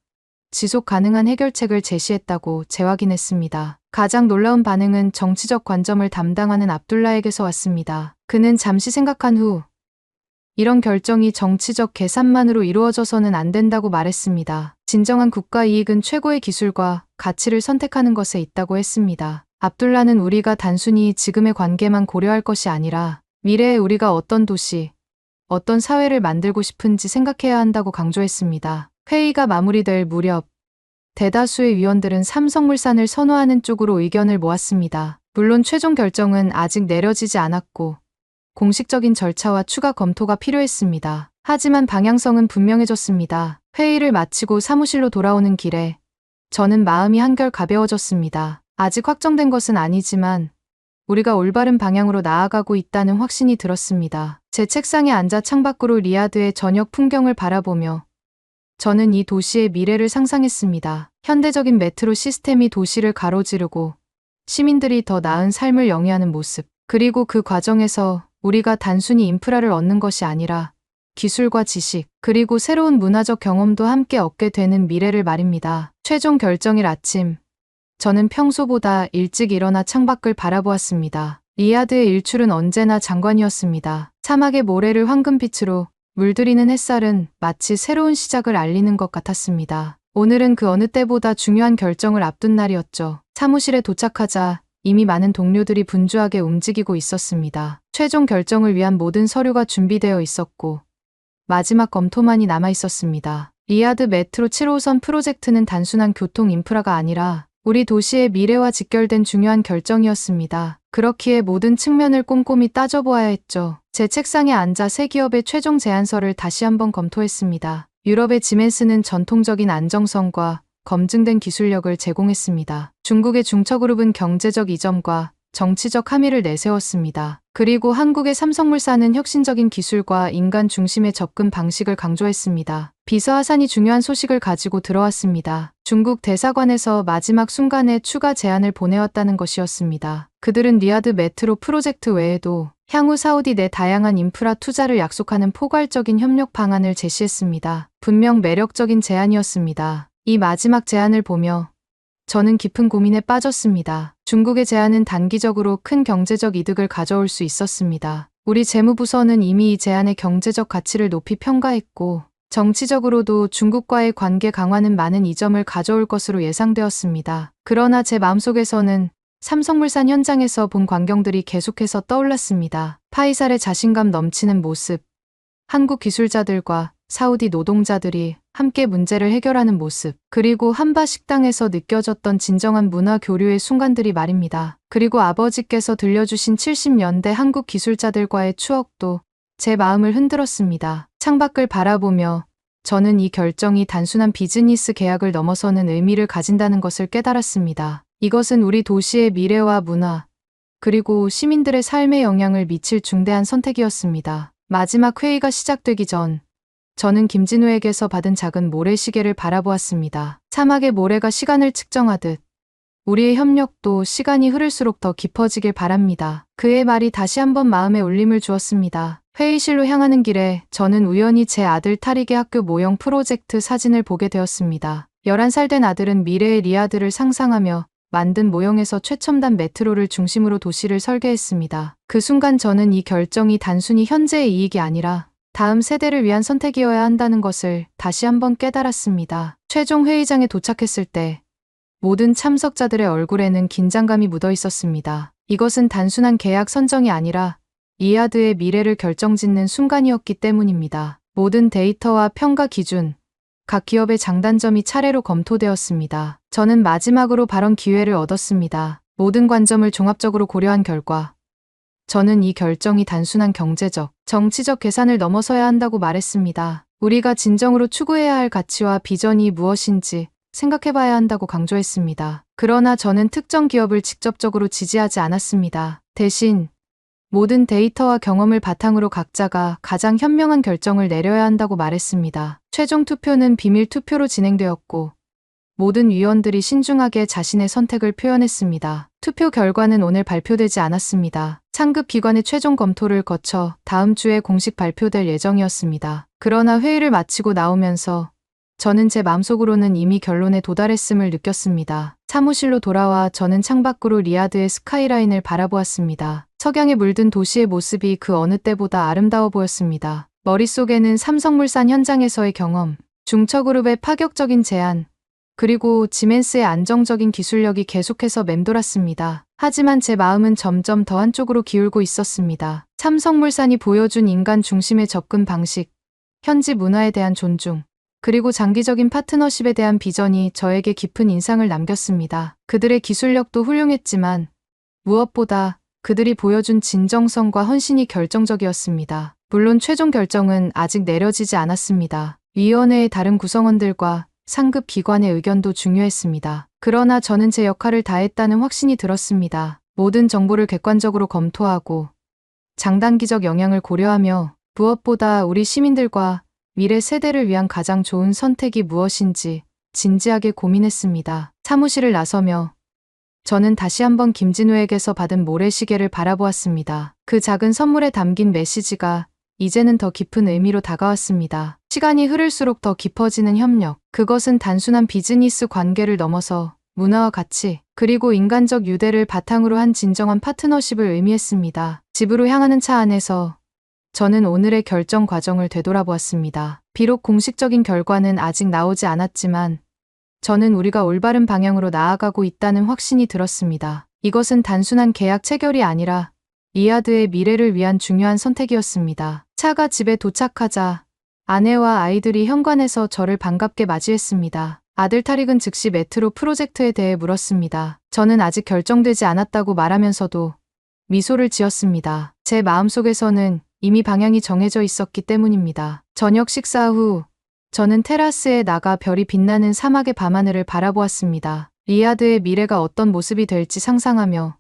S1: 지속 가능한 해결책을 제시했다고 재확인했습니다. 가장 놀라운 반응은 정치적 관점을 담당하는 압둘라에게서 왔습니다. 그는 잠시 생각한 후 이런 결정이 정치적 계산만으로 이루어져서는 안 된다고 말했습니다. 진정한 국가 이익은 최고의 기술과 가치를 선택하는 것에 있다고 했습니다. 압둘라는 우리가 단순히 지금의 관계만 고려할 것이 아니라 미래에 우리가 어떤 도시, 어떤 사회를 만들고 싶은지 생각해야 한다고 강조했습니다. 회의가 마무리될 무렵 대다수의 위원들은 삼성물산을 선호하는 쪽으로 의견을 모았습니다. 물론 최종 결정은 아직 내려지지 않았고 공식적인 절차와 추가 검토가 필요했습니다. 하지만 방향성은 분명해졌습니다. 회의를 마치고 사무실로 돌아오는 길에 저는 마음이 한결 가벼워졌습니다. 아직 확정된 것은 아니지만 우리가 올바른 방향으로 나아가고 있다는 확신이 들었습니다. 제 책상에 앉아 창밖으로 리아드의 저녁 풍경을 바라보며 저는 이 도시의 미래를 상상했습니다. 현대적인 메트로 시스템이 도시를 가로지르고 시민들이 더 나은 삶을 영위하는 모습, 그리고 그 과정에서 우리가 단순히 인프라를 얻는 것이 아니라 기술과 지식, 그리고 새로운 문화적 경험도 함께 얻게 되는 미래를 말입니다. 최종 결정일 아침, 저는 평소보다 일찍 일어나 창밖을 바라보았습니다. 리야드의 일출은 언제나 장관이었습니다. 사막의 모래를 황금빛으로 물들이는 햇살은 마치 새로운 시작을 알리는 것 같았습니다. 오늘은 그 어느 때보다 중요한 결정을 앞둔 날이었죠. 사무실에 도착하자 이미 많은 동료들이 분주하게 움직이고 있었습니다. 최종 결정을 위한 모든 서류가 준비되어 있었고 마지막 검토만이 남아 있었습니다. 리야드 메트로 7호선 프로젝트는 단순한 교통 인프라가 아니라 우리 도시의 미래와 직결된 중요한 결정이었습니다. 그렇기에 모든 측면을 꼼꼼히 따져보아야 했죠. 제 책상에 앉아 세 기업의 최종 제안서를 다시 한번 검토했습니다. 유럽의 지멘스는 전통적인 안정성과 검증된 기술력을 제공했습니다. 중국의 중처그룹은 경제적 이점과 정치적 함의를 내세웠습니다. 그리고 한국의 삼성물산은 혁신적인 기술과 인간 중심의 접근 방식을 강조했습니다. 비서하산이 중요한 소식을 가지고 들어왔습니다. 중국 대사관에서 마지막 순간에 추가 제안을 보내왔다는 것이었습니다. 그들은 리야드 메트로 프로젝트 외에도 향후 사우디 내 다양한 인프라 투자를 약속하는 포괄적인 협력 방안을 제시했습니다. 분명 매력적인 제안이었습니다. 이 마지막 제안을 보며 저는 깊은 고민에 빠졌습니다. 중국의 제안은 단기적으로 큰 경제적 이득을 가져올 수 있었습니다. 우리 재무부서는 이미 이 제안의 경제적 가치를 높이 평가했고 정치적으로도 중국과의 관계 강화는 많은 이점을 가져올 것으로 예상되었습니다. 그러나 제 마음속에서는 삼성물산 현장에서 본 광경들이 계속해서 떠올랐습니다. 파이살의 자신감 넘치는 모습, 한국 기술자들과 사우디 노동자들이 함께 문제를 해결하는 모습, 그리고 한바 식당에서 느껴졌던 진정한 문화 교류의 순간들이 말입니다. 그리고 아버지께서 들려주신 70년대 한국 기술자들과의 추억도 제 마음을 흔들었습니다. 창밖을 바라보며 저는 이 결정이 단순한 비즈니스 계약을 넘어서는 의미를 가진다는 것을 깨달았습니다. 이것은 우리 도시의 미래와 문화, 그리고 시민들의 삶에 영향을 미칠 중대한 선택이었습니다. 마지막 회의가 시작되기 전 저는 김진우에게서 받은 작은 모래시계를 바라보았습니다. 사막의 모래가 시간을 측정하듯 우리의 협력도 시간이 흐를수록 더 깊어지길 바랍니다. 그의 말이 다시 한번 마음에 울림을 주었습니다. 회의실로 향하는 길에 저는 우연히 제 아들 타릭의 학교 모형 프로젝트 사진을 보게 되었습니다. 11살 된 아들은 미래의 리야드를 상상하며 만든 모형에서 최첨단 메트로를 중심으로 도시를 설계했습니다. 그 순간 저는 이 결정이 단순히 현재의 이익이 아니라 다음 세대를 위한 선택이어야 한다는 것을 다시 한번 깨달았습니다. 최종 회의장에 도착했을 때 모든 참석자들의 얼굴에는 긴장감이 묻어 있었습니다. 이것은 단순한 계약 선정이 아니라 리야드의 미래를 결정짓는 순간이었기 때문입니다. 모든 데이터와 평가 기준, 각 기업의 장단점이 차례로 검토되었습니다. 저는 마지막으로 발언 기회를 얻었습니다. 모든 관점을 종합적으로 고려한 결과 저는 이 결정이 단순한 경제적, 정치적 계산을 넘어서야 한다고 말했습니다. 우리가 진정으로 추구해야 할 가치와 비전이 무엇인지 생각해봐야 한다고 강조했습니다. 그러나 저는 특정 기업을 직접적으로 지지하지 않았습니다. 대신 모든 데이터와 경험을 바탕으로 각자가 가장 현명한 결정을 내려야 한다고 말했습니다. 최종 투표는 비밀 투표로 진행되었고 모든 위원들이 신중하게 자신의 선택을 표현했습니다. 투표 결과는 오늘 발표되지 않았습니다. 상급 기관의 최종 검토를 거쳐 다음 주에 공식 발표될 예정이었습니다. 그러나 회의를 마치고 나오면서 저는 제 마음속으로는 이미 결론에 도달했음을 느꼈습니다. 사무실로 돌아와 저는 창밖으로 리야드의 스카이라인을 바라보았습니다. 석양에 물든 도시의 모습이 그 어느 때보다 아름다워 보였습니다. 머릿속에는 삼성물산 현장에서의 경험, 중처그룹의 파격적인 제안, 그리고 지멘스의 안정적인 기술력이 계속해서 맴돌았습니다. 하지만 제 마음은 점점 더 한쪽으로 기울고 있었습니다. 삼성물산이 보여준 인간 중심의 접근 방식, 현지 문화에 대한 존중, 그리고 장기적인 파트너십에 대한 비전이 저에게 깊은 인상을 남겼습니다. 그들의 기술력도 훌륭했지만 무엇보다 그들이 보여준 진정성과 헌신이 결정적이었습니다. 물론 최종 결정은 아직 내려지지 않았습니다. 위원회의 다른 구성원들과 상급 기관의 의견도 중요했습니다. 그러나 저는 제 역할을 다했다는 확신이 들었습니다. 모든 정보를 객관적으로 검토하고 장단기적 영향을 고려하며 무엇보다 우리 시민들과 미래 세대를 위한 가장 좋은 선택이 무엇인지 진지하게 고민했습니다. 사무실을 나서며 저는 다시 한번 김진우에게서 받은 모래시계를 바라보았습니다. 그 작은 선물에 담긴 메시지가 이제는 더 깊은 의미로 다가왔습니다. 시간이 흐를수록 더 깊어지는 협력. 그것은 단순한 비즈니스 관계를 넘어서 문화와 가치, 그리고 인간적 유대를 바탕으로 한 진정한 파트너십을 의미했습니다. 집으로 향하는 차 안에서 저는 오늘의 결정 과정을 되돌아보았습니다. 비록 공식적인 결과는 아직 나오지 않았지만 저는 우리가 올바른 방향으로 나아가고 있다는 확신이 들었습니다. 이것은 단순한 계약 체결이 아니라 리아드의 미래를 위한 중요한 선택이었습니다. 차가 집에 도착하자 아내와 아이들이 현관에서 저를 반갑게 맞이했습니다. 아들 타릭은 즉시 메트로 프로젝트에 대해 물었습니다. 저는 아직 결정되지 않았다고 말하면서도 미소를 지었습니다. 제 마음속에서는 이미 방향이 정해져 있었기 때문입니다. 저녁 식사 후 저는 테라스에 나가 별이 빛나는 사막의 밤하늘을 바라보았습니다. 리아드의 미래가 어떤 모습이 될지 상상하며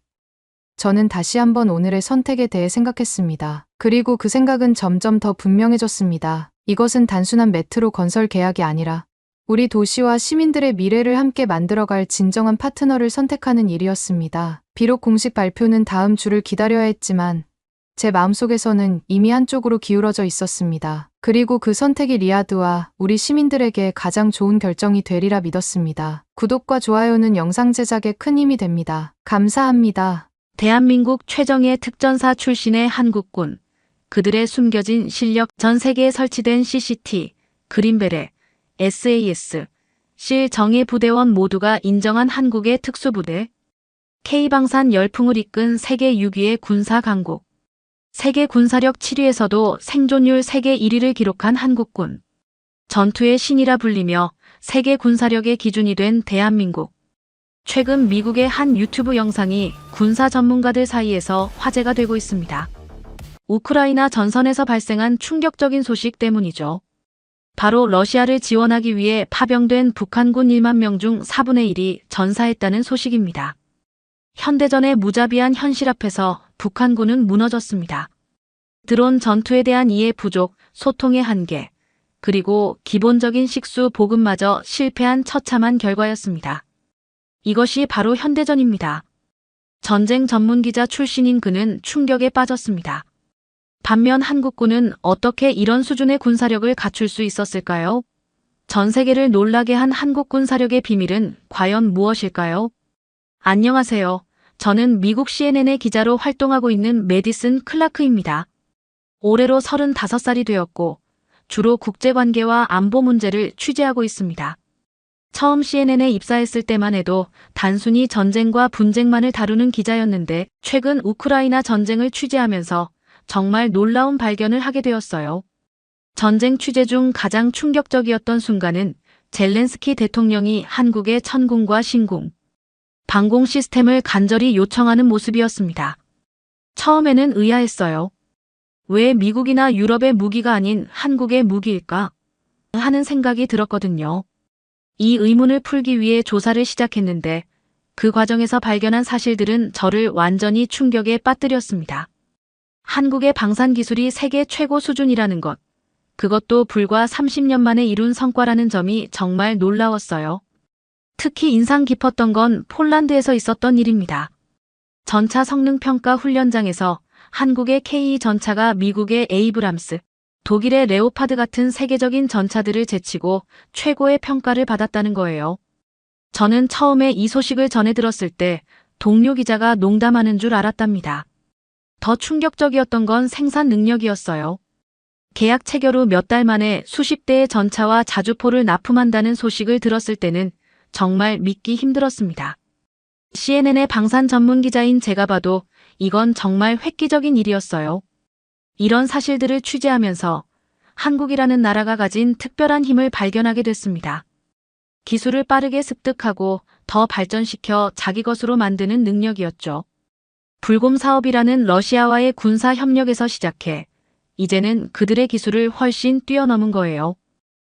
S1: 저는 다시 한번 오늘의 선택에 대해 생각했습니다. 그리고 그 생각은 점점 더 분명해졌습니다. 이것은 단순한 메트로 건설 계약이 아니라 우리 도시와 시민들의 미래를 함께 만들어갈 진정한 파트너를 선택하는 일이었습니다. 비록 공식 발표는 다음 주를 기다려야 했지만 제 마음속에서는 이미 한쪽으로 기울어져 있었습니다. 그리고 그 선택이 리아드와 우리 시민들에게 가장 좋은 결정이 되리라 믿었습니다. 구독과 좋아요는 영상 제작에 큰 힘이 됩니다. 감사합니다.
S2: 대한민국 최정예 특전사 출신의 한국군, 그들의 숨겨진 실력, 전 세계에 설치된 CCT, 그린베레, SAS, 실 정예 부대원 모두가 인정한 한국의 특수부대, K방산 열풍을 이끈 세계 6위의 군사 강국, 세계 군사력 7위에서도 생존율 세계 1위를 기록한 한국군, 전투의 신이라 불리며 세계 군사력의 기준이 된 대한민국. 최근 미국의 한 유튜브 영상이 군사 전문가들 사이에서 화제가 되고 있습니다. 우크라이나 전선에서 발생한 충격적인 소식 때문이죠. 바로 러시아를 지원하기 위해 파병된 북한군 1만 명 중 4분의 1이 전사했다는 소식입니다. 현대전의 무자비한 현실 앞에서 북한군은 무너졌습니다. 드론 전투에 대한 이해 부족, 소통의 한계, 그리고 기본적인 식수 보급마저 실패한 처참한 결과였습니다. 이것이 바로 현대전입니다. 전쟁 전문기자 출신인 그는 충격에 빠졌습니다. 반면 한국군은 어떻게 이런 수준의 군사력을 갖출 수 있었을까요? 전 세계를 놀라게 한 한국 군사력의 비밀은 과연 무엇일까요? 안녕하세요. 저는 미국 CNN의 기자로 활동하고 있는 메디슨 클라크입니다. 올해로 35살이 되었고 주로 국제관계와 안보 문제를 취재하고 있습니다. 처음 CNN에 입사했을 때만 해도 단순히 전쟁과 분쟁만을 다루는 기자였는데 최근 우크라이나 전쟁을 취재하면서 정말 놀라운 발견을 하게 되었어요. 전쟁 취재 중 가장 충격적이었던 순간은 젤렌스키 대통령이 한국의 천궁과 신궁, 방공 시스템을 간절히 요청하는 모습이었습니다. 처음에는 의아했어요. 왜 미국이나 유럽의 무기가 아닌 한국의 무기일까? 하는 생각이 들었거든요. 이 의문을 풀기 위해 조사를 시작했는데 그 과정에서 발견한 사실들은 저를 완전히 충격에 빠뜨렸습니다. 한국의 방산 기술이 세계 최고 수준이라는 것, 그것도 불과 30년 만에 이룬 성과라는 점이 정말 놀라웠어요. 특히 인상 깊었던 건 폴란드에서 있었던 일입니다. 전차 성능평가 훈련장에서 한국의 K 전차가 미국의 에이브람스, 독일의 레오파드 같은 세계적인 전차들을 제치고 최고의 평가를 받았다는 거예요. 저는 처음에 이 소식을 전해 들었을 때 동료 기자가 농담하는 줄 알았답니다. 더 충격적이었던 건 생산 능력이었어요. 계약 체결 후 몇 달 만에 수십 대의 전차와 자주포를 납품한다는 소식을 들었을 때는 정말 믿기 힘들었습니다. CNN의 방산 전문 기자인 제가 봐도 이건 정말 획기적인 일이었어요. 이런 사실들을 취재하면서 한국이라는 나라가 가진 특별한 힘을 발견하게 됐습니다. 기술을 빠르게 습득하고 더 발전시켜 자기 것으로 만드는 능력이었죠. 불곰 사업이라는 러시아와의 군사 협력에서 시작해 이제는 그들의 기술을 훨씬 뛰어넘은 거예요.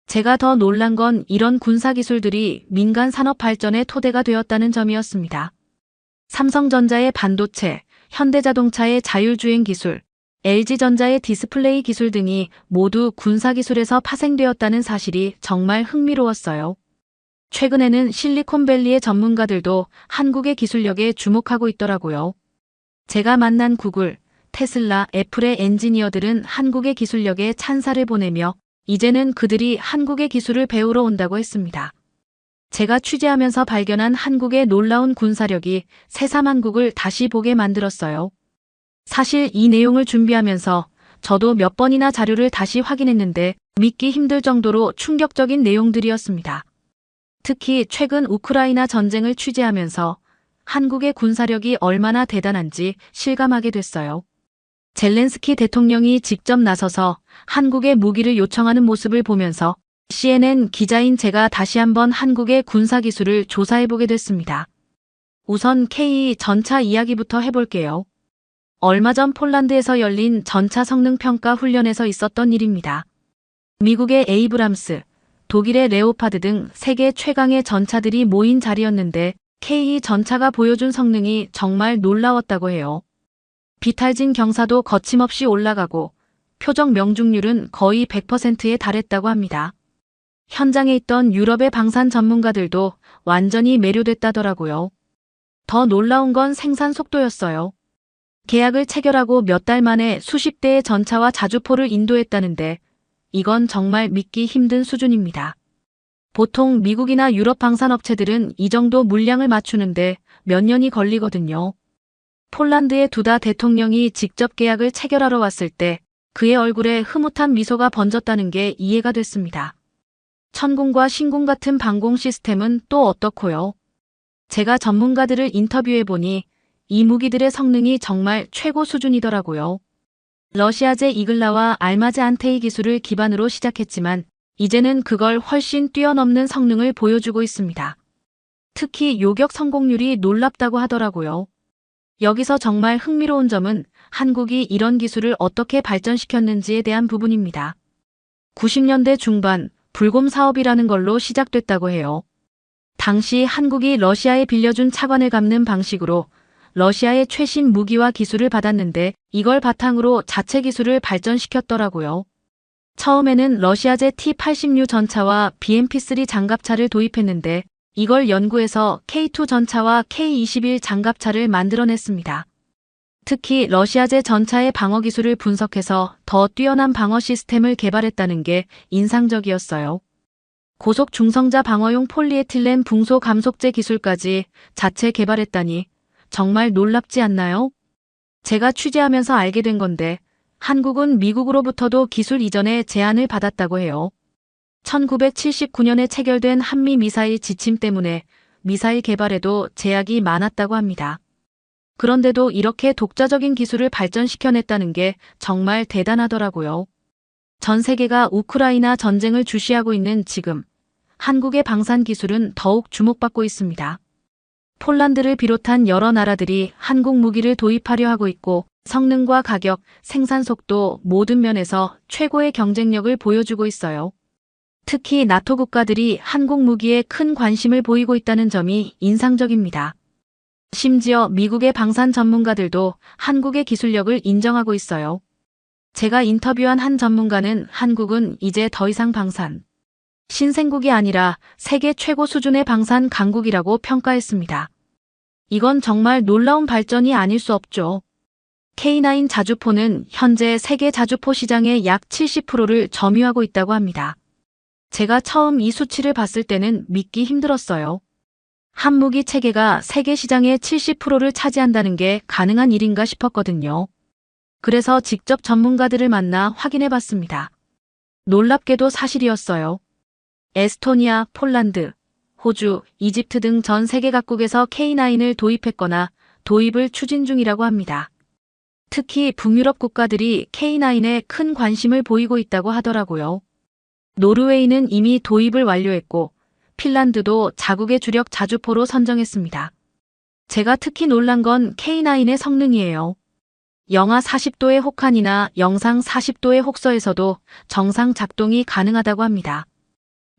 S2: 제가 더 놀란 건 이런 군사 기술들이 민간 산업 발전의 토대가 되었다는 점이었습니다. 삼성전자의 반도체, 현대자동차의 자율주행 기술, LG전자의 디스플레이 기술 등이 모두 군사기술에서 파생되었다는 사실이 정말 흥미로웠어요. 최근에는 실리콘밸리의 전문가들도 한국의 기술력에 주목하고 있더라고요. 제가 만난 구글, 테슬라, 애플의 엔지니어들은 한국의 기술력에 찬사를 보내며 이제는 그들이 한국의 기술을 배우러 온다고 했습니다. 제가 취재하면서 발견한 한국의 놀라운 군사력이 새삼 한국을 다시 보게 만들었어요. 사실 이 내용을 준비하면서 저도 몇 번이나 자료를 다시 확인했는데 믿기 힘들 정도로 충격적인 내용들이었습니다. 특히 최근 우크라이나 전쟁을 취재하면서 한국의 군사력이 얼마나 대단한지 실감하게 됐어요. 젤렌스키 대통령이 직접 나서서 한국의 무기를 요청하는 모습을 보면서 CNN 기자인 제가 다시 한번 한국의 군사기술을 조사해보게 됐습니다. 우선 K 전차 이야기부터 해볼게요. 얼마 전 폴란드에서 열린 전차 성능평가 훈련에서 있었던 일입니다. 미국의 에이브람스, 독일의 레오파드 등 세계 최강의 전차들이 모인 자리였는데 K 전차가 보여준 성능이 정말 놀라웠다고 해요. 비탈진 경사도 거침없이 올라가고 표적 명중률은 거의 100%에 달했다고 합니다. 현장에 있던 유럽의 방산 전문가들도 완전히 매료됐다더라고요. 더 놀라운 건 생산 속도였어요. 계약을 체결하고 몇 달 만에 수십 대의 전차와 자주포를 인도했다는데 이건 정말 믿기 힘든 수준입니다. 보통 미국이나 유럽 방산업체들은 이 정도 물량을 맞추는데 몇 년이 걸리거든요. 폴란드의 두다 대통령이 직접 계약을 체결하러 왔을 때 그의 얼굴에 흐뭇한 미소가 번졌다는 게 이해가 됐습니다. 천궁과 신궁 같은 방공 시스템은 또 어떻고요? 제가 전문가들을 인터뷰해보니 이 무기들의 성능이 정말 최고 수준이더라고요. 러시아제 이글라와 알마제 안테이 기술을 기반으로 시작했지만 이제는 그걸 훨씬 뛰어넘는 성능을 보여주고 있습니다. 특히 요격 성공률이 놀랍다고 하더라고요. 여기서 정말 흥미로운 점은 한국이 이런 기술을 어떻게 발전시켰는지에 대한 부분입니다. 90년대 중반 불곰 사업이라는 걸로 시작됐다고 해요. 당시 한국이 러시아에 빌려준 차관을 갚는 방식으로 러시아의 최신 무기와 기술을 받았는데 이걸 바탕으로 자체 기술을 발전시켰더라고요. 처음에는 러시아제 T-86 전차와 BMP-3 장갑차를 도입했는데 이걸 연구해서 K2 전차와 K-21 장갑차를 만들어냈습니다. 특히 러시아제 전차의 방어 기술을 분석해서 더 뛰어난 방어 시스템을 개발했다는 게 인상적이었어요. 고속 중성자 방어용 폴리에틸렌 붕소 감속제 기술까지 자체 개발했다니 정말 놀랍지 않나요? 제가 취재하면서 알게 된 건데 한국은 미국으로부터도 기술 이전에 제안을 받았다고 해요. 1979년에 체결된 한미 미사일 지침 때문에 미사일 개발에도 제약이 많았다고 합니다. 그런데도 이렇게 독자적인 기술을 발전시켜냈다는 게 정말 대단하더라고요. 전 세계가 우크라이나 전쟁을 주시하고 있는 지금 한국의 방산 기술은 더욱 주목받고 있습니다. 폴란드를 비롯한 여러 나라들이 한국 무기를 도입하려 하고 있고 성능과 가격, 생산 속도 모든 면에서 최고의 경쟁력을 보여주고 있어요. 특히 나토 국가들이 한국 무기에 큰 관심을 보이고 있다는 점이 인상적입니다. 심지어 미국의 방산 전문가들도 한국의 기술력을 인정하고 있어요. 제가 인터뷰한 한 전문가는 한국은 이제 더 이상 방산 신생국이 아니라 세계 최고 수준의 방산 강국이라고 평가했습니다. 이건 정말 놀라운 발전이 아닐 수 없죠. K9 자주포는 현재 세계 자주포 시장의 약 70%를 점유하고 있다고 합니다. 제가 처음 이 수치를 봤을 때는 믿기 힘들었어요. 한 무기 체계가 세계 시장의 70%를 차지한다는 게 가능한 일인가 싶었거든요. 그래서 직접 전문가들을 만나 확인해 봤습니다. 놀랍게도 사실이었어요. 에스토니아, 폴란드, 호주, 이집트 등 전 세계 각국에서 K9을 도입했거나 도입을 추진 중이라고 합니다. 특히 북유럽 국가들이 K9에 큰 관심을 보이고 있다고 하더라고요. 노르웨이는 이미 도입을 완료했고 핀란드도 자국의 주력 자주포로 선정했습니다. 제가 특히 놀란 건 K9의 성능이에요. 영하 40도의 혹한이나 영상 40도의 혹서에서도 정상 작동이 가능하다고 합니다.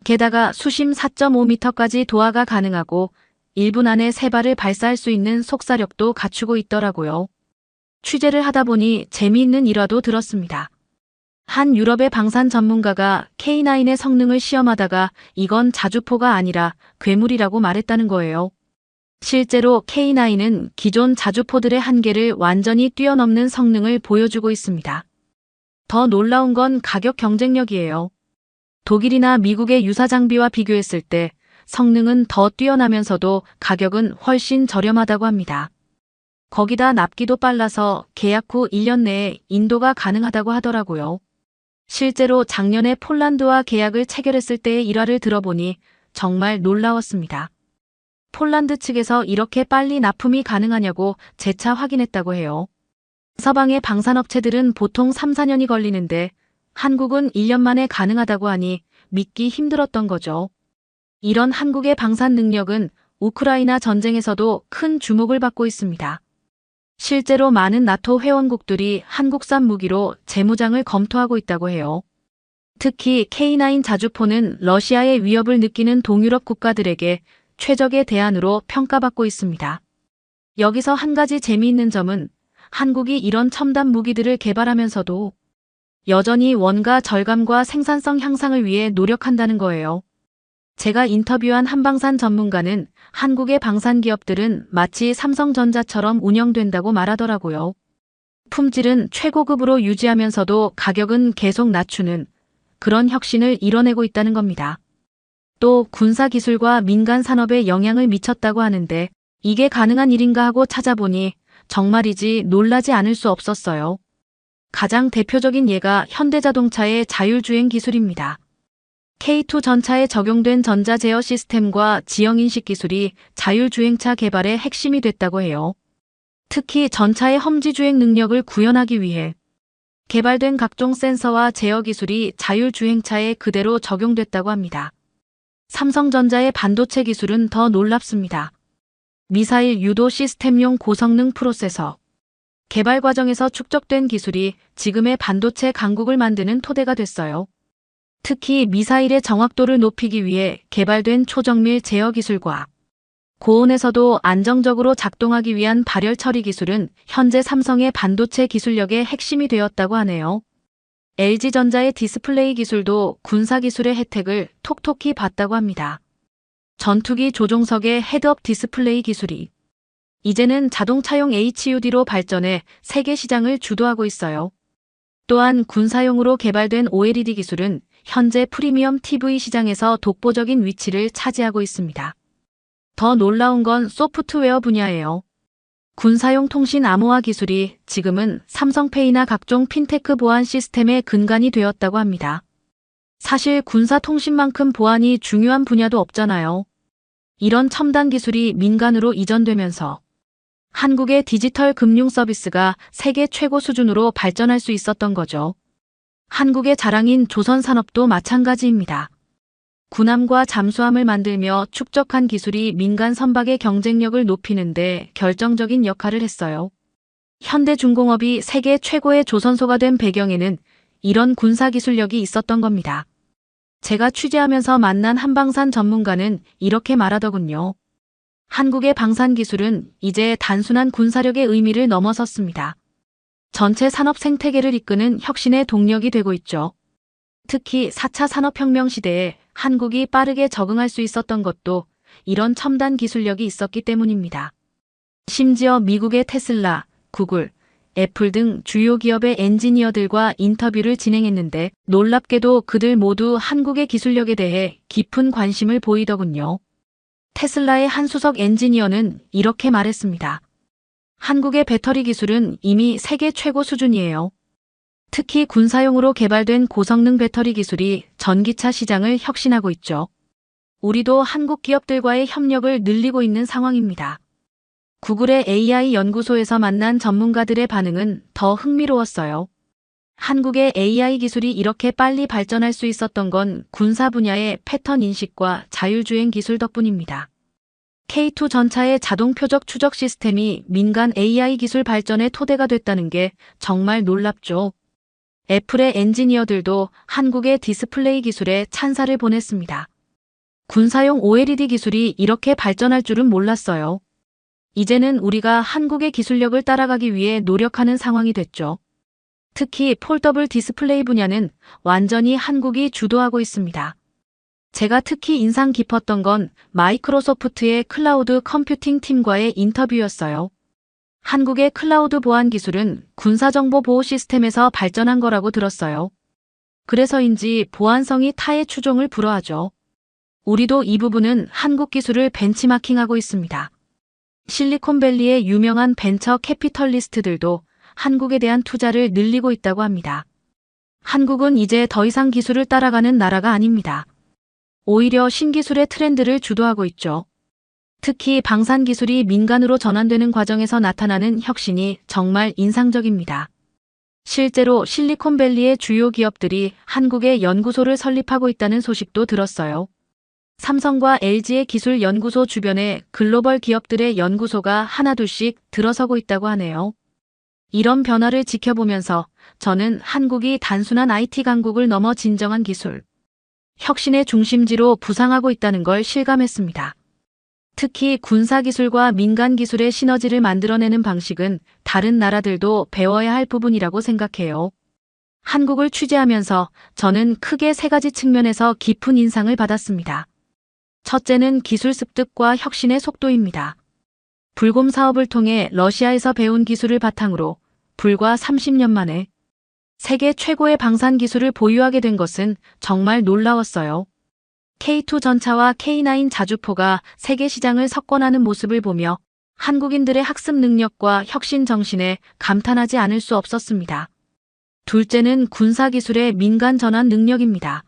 S2: 게다가 수심 4.5m까지 도하가 가능하고 1분 안에 3발을 발사할 수 있는 속사력도 갖추고 있더라고요. 취재를 하다 보니 재미있는 일화도 들었습니다. 한 유럽의 방산 전문가가 K9의 성능을 시험하다가 이건 자주포가 아니라 괴물이라고 말했다는 거예요. 실제로 K9은 기존 자주포들의 한계를 완전히 뛰어넘는 성능을 보여주고 있습니다. 더 놀라운 건 가격 경쟁력이에요. 독일이나 미국의 유사 장비와 비교했을 때 성능은 더 뛰어나면서도 가격은 훨씬 저렴하다고 합니다. 거기다 납기도 빨라서 계약 후 1년 내에 인도가 가능하다고 하더라고요. 실제로 작년에 폴란드와 계약을 체결했을 때의 일화를 들어보니 정말 놀라웠습니다. 폴란드 측에서 이렇게 빨리 납품이 가능하냐고 재차 확인했다고 해요. 서방의 방산업체들은 보통 3, 4년이 걸리는데 한국은 1년 만에 가능하다고 하니 믿기 힘들었던 거죠. 이런 한국의 방산 능력은 우크라이나 전쟁에서도 큰 주목을 받고 있습니다. 실제로 많은 나토 회원국들이 한국산 무기로 재무장을 검토하고 있다고 해요. 특히 K9 자주포는 러시아의 위협을 느끼는 동유럽 국가들에게 최적의 대안으로 평가받고 있습니다. 여기서 한 가지 재미있는 점은 한국이 이런 첨단 무기들을 개발하면서도 여전히 원가 절감과 생산성 향상을 위해 노력한다는 거예요. 제가 인터뷰한 한방산 전문가는 한국의 방산 기업들은 마치 삼성전자처럼 운영된다고 말하더라고요. 품질은 최고급으로 유지하면서도 가격은 계속 낮추는 그런 혁신을 이뤄내고 있다는 겁니다. 또 군사기술과 민간 산업에 영향을 미쳤다고 하는데 이게 가능한 일인가 하고 찾아보니 정말이지 놀라지 않을 수 없었어요. 가장 대표적인 예가 현대자동차의 자율주행 기술입니다. K2 전차에 적용된 전자 제어 시스템과 지형인식 기술이 자율주행차 개발의 핵심이 됐다고 해요. 특히 전차의 험지주행 능력을 구현하기 위해 개발된 각종 센서와 제어 기술이 자율주행차에 그대로 적용됐다고 합니다. 삼성전자의 반도체 기술은 더 놀랍습니다. 미사일 유도 시스템용 고성능 프로세서 개발 과정에서 축적된 기술이 지금의 반도체 강국을 만드는 토대가 됐어요. 특히 미사일의 정확도를 높이기 위해 개발된 초정밀 제어 기술과 고온에서도 안정적으로 작동하기 위한 발열 처리 기술은 현재 삼성의 반도체 기술력의 핵심이 되었다고 하네요. LG전자의 디스플레이 기술도 군사기술의 혜택을 톡톡히 봤다고 합니다. 전투기 조종석의 헤드업 디스플레이 기술이 이제는 자동차용 HUD로 발전해 세계 시장을 주도하고 있어요. 또한 군사용으로 개발된 OLED 기술은 현재 프리미엄 TV 시장에서 독보적인 위치를 차지하고 있습니다. 더 놀라운 건 소프트웨어 분야예요. 군사용 통신 암호화 기술이 지금은 삼성페이나 각종 핀테크 보안 시스템의 근간이 되었다고 합니다. 사실 군사 통신만큼 보안이 중요한 분야도 없잖아요. 이런 첨단 기술이 민간으로 이전되면서 한국의 디지털 금융 서비스가 세계 최고 수준으로 발전할 수 있었던 거죠. 한국의 자랑인 조선산업도 마찬가지입니다. 군함과 잠수함을 만들며 축적한 기술이 민간 선박의 경쟁력을 높이는 데 결정적인 역할을 했어요. 현대중공업이 세계 최고의 조선소가 된 배경에는 이런 군사기술력이 있었던 겁니다. 제가 취재하면서 만난 한방산 전문가는 이렇게 말하더군요. 한국의 방산기술은 이제 단순한 군사력의 의미를 넘어섰습니다. 전체 산업 생태계를 이끄는 혁신의 동력이 되고 있죠. 특히 4차 산업혁명 시대에 한국이 빠르게 적응할 수 있었던 것도 이런 첨단 기술력이 있었기 때문입니다. 심지어 미국의 테슬라, 구글, 애플 등 주요 기업의 엔지니어들과 인터뷰를 진행했는데 놀랍게도 그들 모두 한국의 기술력에 대해 깊은 관심을 보이더군요. 테슬라의 한 수석 엔지니어는 이렇게 말했습니다. 한국의 배터리 기술은 이미 세계 최고 수준이에요. 특히 군사용으로 개발된 고성능 배터리 기술이 전기차 시장을 혁신하고 있죠. 우리도 한국 기업들과의 협력을 늘리고 있는 상황입니다. 구글의 AI 연구소에서 만난 전문가들의 반응은 더 흥미로웠어요. 한국의 AI 기술이 이렇게 빨리 발전할 수 있었던 건 군사 분야의 패턴 인식과 자율주행 기술 덕분입니다. K2 전차의 자동 표적 추적 시스템이 민간 AI 기술 발전의 토대가 됐다는 게 정말 놀랍죠. 애플의 엔지니어들도 한국의 디스플레이 기술에 찬사를 보냈습니다. 군사용 OLED 기술이 이렇게 발전할 줄은 몰랐어요. 이제는 우리가 한국의 기술력을 따라가기 위해 노력하는 상황이 됐죠. 특히 폴더블 디스플레이 분야는 완전히 한국이 주도하고 있습니다. 제가 특히 인상 깊었던 건 마이크로소프트의 클라우드 컴퓨팅 팀과의 인터뷰였어요. 한국의 클라우드 보안 기술은 군사정보 보호 시스템에서 발전한 거라고 들었어요. 그래서인지 보안성이 타의 추종을 불허하죠. 우리도 이 부분은 한국 기술을 벤치마킹하고 있습니다. 실리콘밸리의 유명한 벤처 캐피털리스트들도 한국에 대한 투자를 늘리고 있다고 합니다. 한국은 이제 더 이상 기술을 따라가는 나라가 아닙니다. 오히려 신기술의 트렌드를 주도하고 있죠. 특히 방산 기술이 민간으로 전환되는 과정에서 나타나는 혁신이 정말 인상적입니다. 실제로 실리콘밸리의 주요 기업들이 한국에 연구소를 설립하고 있다는 소식도 들었어요. 삼성과 LG의 기술 연구소 주변에 글로벌 기업들의 연구소가 하나둘씩 들어서고 있다고 하네요. 이런 변화를 지켜보면서 저는 한국이 단순한 IT 강국을 넘어 진정한 기술, 혁신의 중심지로 부상하고 있다는 걸 실감했습니다. 특히 군사기술과 민간기술의 시너지를 만들어내는 방식은 다른 나라들도 배워야 할 부분이라고 생각해요. 한국을 취재하면서 저는 크게 세 가지 측면에서 깊은 인상을 받았습니다. 첫째는 기술 습득과 혁신의 속도입니다. 불곰 사업을 통해 러시아에서 배운 기술을 바탕으로 불과 30년 만에 세계 최고의 방산 기술을 보유하게 된 것은 정말 놀라웠어요. K2 전차와 K9 자주포가 세계 시장을 석권하는 모습을 보며 한국인들의 학습 능력과 혁신 정신에 감탄하지 않을 수 없었습니다. 둘째는 군사기술의 민간 전환 능력입니다.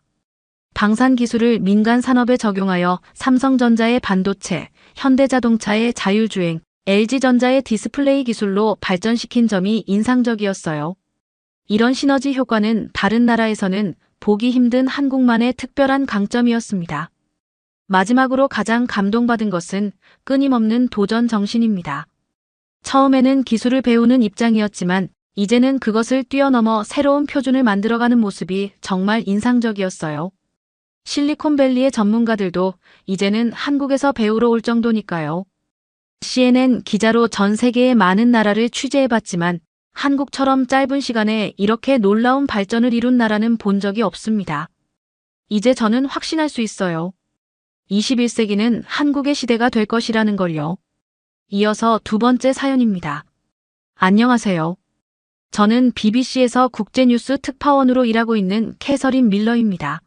S2: 방산 기술을 민간 산업에 적용하여 삼성전자의 반도체, 현대자동차의 자율주행, LG전자의 디스플레이 기술로 발전시킨 점이 인상적이었어요. 이런 시너지 효과는 다른 나라에서는 보기 힘든 한국만의 특별한 강점이었습니다. 마지막으로 가장 감동받은 것은 끊임없는 도전 정신입니다. 처음에는 기술을 배우는 입장이었지만 이제는 그것을 뛰어넘어 새로운 표준을 만들어가는 모습이 정말 인상적이었어요. 실리콘밸리의 전문가들도 이제는 한국에서 배우러 올 정도니까요. CNN 기자로 전 세계의 많은 나라를 취재해봤지만 한국처럼 짧은 시간에 이렇게 놀라운 발전을 이룬 나라는 본 적이 없습니다. 이제 저는 확신할 수 있어요. 21세기는 한국의 시대가 될 것이라는 걸요. 이어서 두 번째 사연입니다. 안녕하세요. 저는 BBC에서 국제뉴스 특파원으로 일하고 있는 캐서린 밀러입니다.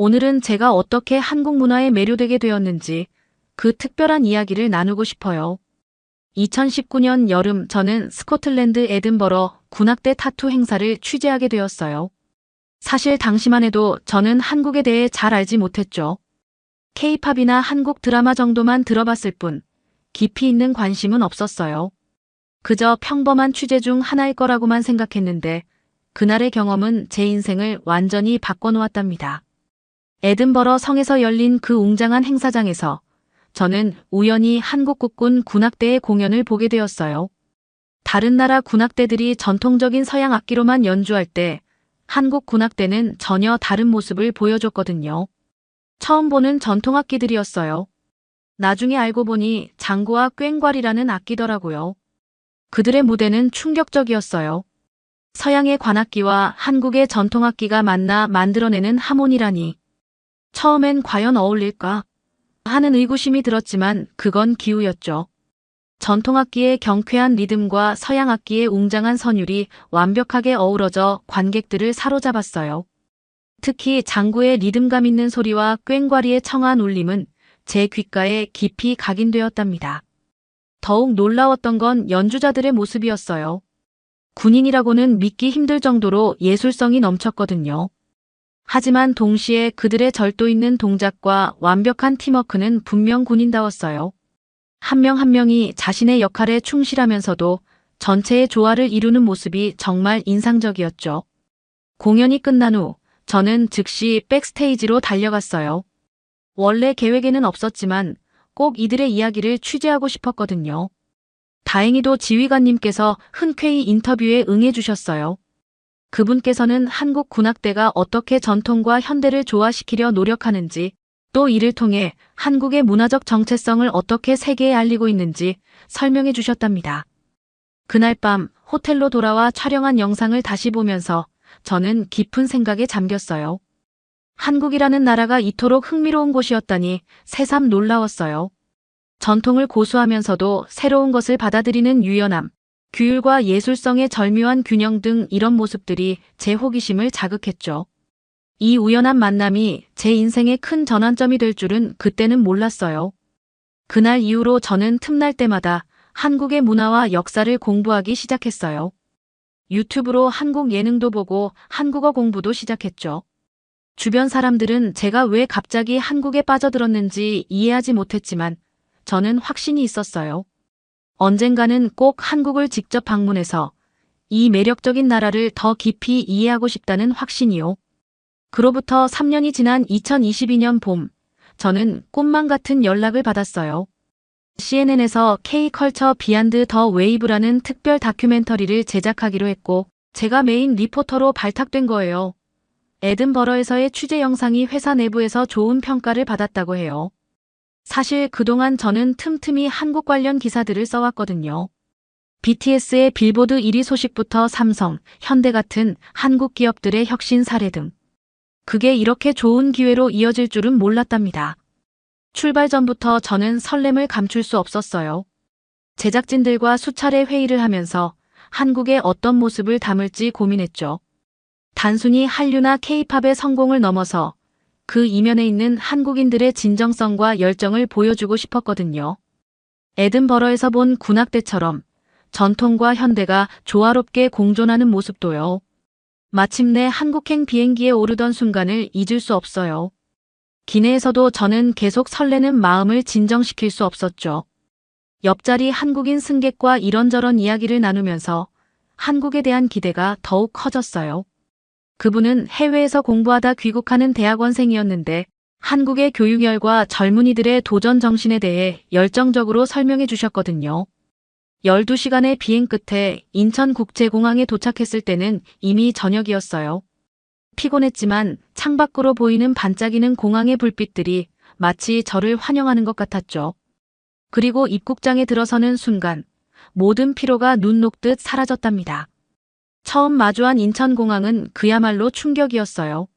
S2: 오늘은 제가 어떻게 한국 문화에 매료되게 되었는지 그 특별한 이야기를 나누고 싶어요. 2019년 여름 저는 스코틀랜드 에든버러 군악대 타투 행사를 취재하게 되었어요. 사실 당시만 해도 저는 한국에 대해 잘 알지 못했죠. K-팝이나 한국 드라마 정도만 들어봤을 뿐 깊이 있는 관심은 없었어요. 그저 평범한 취재 중 하나일 거라고만 생각했는데 그날의 경험은 제 인생을 완전히 바꿔놓았답니다. 에든버러 성에서 열린 그 웅장한 행사장에서 저는 우연히 한국 국군 군악대의 공연을 보게 되었어요. 다른 나라 군악대들이 전통적인 서양 악기로만 연주할 때 한국 군악대는 전혀 다른 모습을 보여줬거든요. 처음 보는 전통 악기들이었어요. 나중에 알고 보니 장구와 꽹과리라는 악기더라고요. 그들의 무대는 충격적이었어요. 서양의 관악기와 한국의 전통악기가 만나 만들어내는 하모니라니. 처음엔 과연 어울릴까 하는 의구심이 들었지만 그건 기우였죠. 전통악기의 경쾌한 리듬과 서양악기의 웅장한 선율이 완벽하게 어우러져 관객들을 사로잡았어요. 특히 장구의 리듬감 있는 소리와 꽹과리의 청아한 울림은 제 귓가에 깊이 각인되었답니다. 더욱 놀라웠던 건 연주자들의 모습이었어요. 군인이라고는 믿기 힘들 정도로 예술성이 넘쳤거든요. 하지만 동시에 그들의 절도 있는 동작과 완벽한 팀워크는 분명 군인다웠어요. 한 명 한 명이 자신의 역할에 충실하면서도 전체의 조화를 이루는 모습이 정말 인상적이었죠. 공연이 끝난 후 저는 즉시 백스테이지로 달려갔어요. 원래 계획에는 없었지만 꼭 이들의 이야기를 취재하고 싶었거든요. 다행히도 지휘관님께서 흔쾌히 인터뷰에 응해주셨어요. 그분께서는 한국 군악대가 어떻게 전통과 현대를 조화시키려 노력하는지, 또 이를 통해 한국의 문화적 정체성을 어떻게 세계에 알리고 있는지 설명해 주셨답니다. 그날 밤 호텔로 돌아와 촬영한 영상을 다시 보면서 저는 깊은 생각에 잠겼어요. 한국이라는 나라가 이토록 흥미로운 곳이었다니 새삼 놀라웠어요. 전통을 고수하면서도 새로운 것을 받아들이는 유연함, 규율과 예술성의 절묘한 균형 등 이런 모습들이 제 호기심을 자극했죠. 이 우연한 만남이 제 인생의 큰 전환점이 될 줄은 그때는 몰랐어요. 그날 이후로 저는 틈날 때마다 한국의 문화와 역사를 공부하기 시작했어요. 유튜브로 한국 예능도 보고 한국어 공부도 시작했죠. 주변 사람들은 제가 왜 갑자기 한국에 빠져들었는지 이해하지 못했지만 저는 확신이 있었어요. 언젠가는 꼭 한국을 직접 방문해서 이 매력적인 나라를 더 깊이 이해하고 싶다는 확신이요. 그로부터 3년이 지난 2022년 봄, 저는 꿈만 같은 연락을 받았어요. CNN에서 K-컬처 비안드 더 웨이브라는 특별 다큐멘터리를 제작하기로 했고, 제가 메인 리포터로 발탁된 거예요. 에든버러에서의 취재 영상이 회사 내부에서 좋은 평가를 받았다고 해요. 사실 그동안 저는 틈틈이 한국 관련 기사들을 써왔거든요. BTS의 빌보드 1위 소식부터 삼성, 현대 같은 한국 기업들의 혁신 사례 등. 그게 이렇게 좋은 기회로 이어질 줄은 몰랐답니다. 출발 전부터 저는 설렘을 감출 수 없었어요. 제작진들과 수차례 회의를 하면서 한국의 어떤 모습을 담을지 고민했죠. 단순히 한류나 K-팝의 성공을 넘어서 그 이면에 있는 한국인들의 진정성과 열정을 보여주고 싶었거든요. 에든버러에서 본 군악대처럼 전통과 현대가 조화롭게 공존하는 모습도요. 마침내 한국행 비행기에 오르던 순간을 잊을 수 없어요. 기내에서도 저는 계속 설레는 마음을 진정시킬 수 없었죠. 옆자리 한국인 승객과 이런저런 이야기를 나누면서 한국에 대한 기대가 더욱 커졌어요. 그분은 해외에서 공부하다 귀국하는 대학원생이었는데 한국의 교육열과 젊은이들의 도전 정신에 대해 열정적으로 설명해 주셨거든요. 12시간의 비행 끝에 인천국제공항에 도착했을 때는 이미 저녁이었어요. 피곤했지만 창밖으로 보이는 반짝이는 공항의 불빛들이 마치 저를 환영하는 것 같았죠. 그리고 입국장에 들어서는 순간 모든 피로가 눈 녹듯 사라졌답니다. 처음 마주한 인천공항은 그야말로 충격이었어요.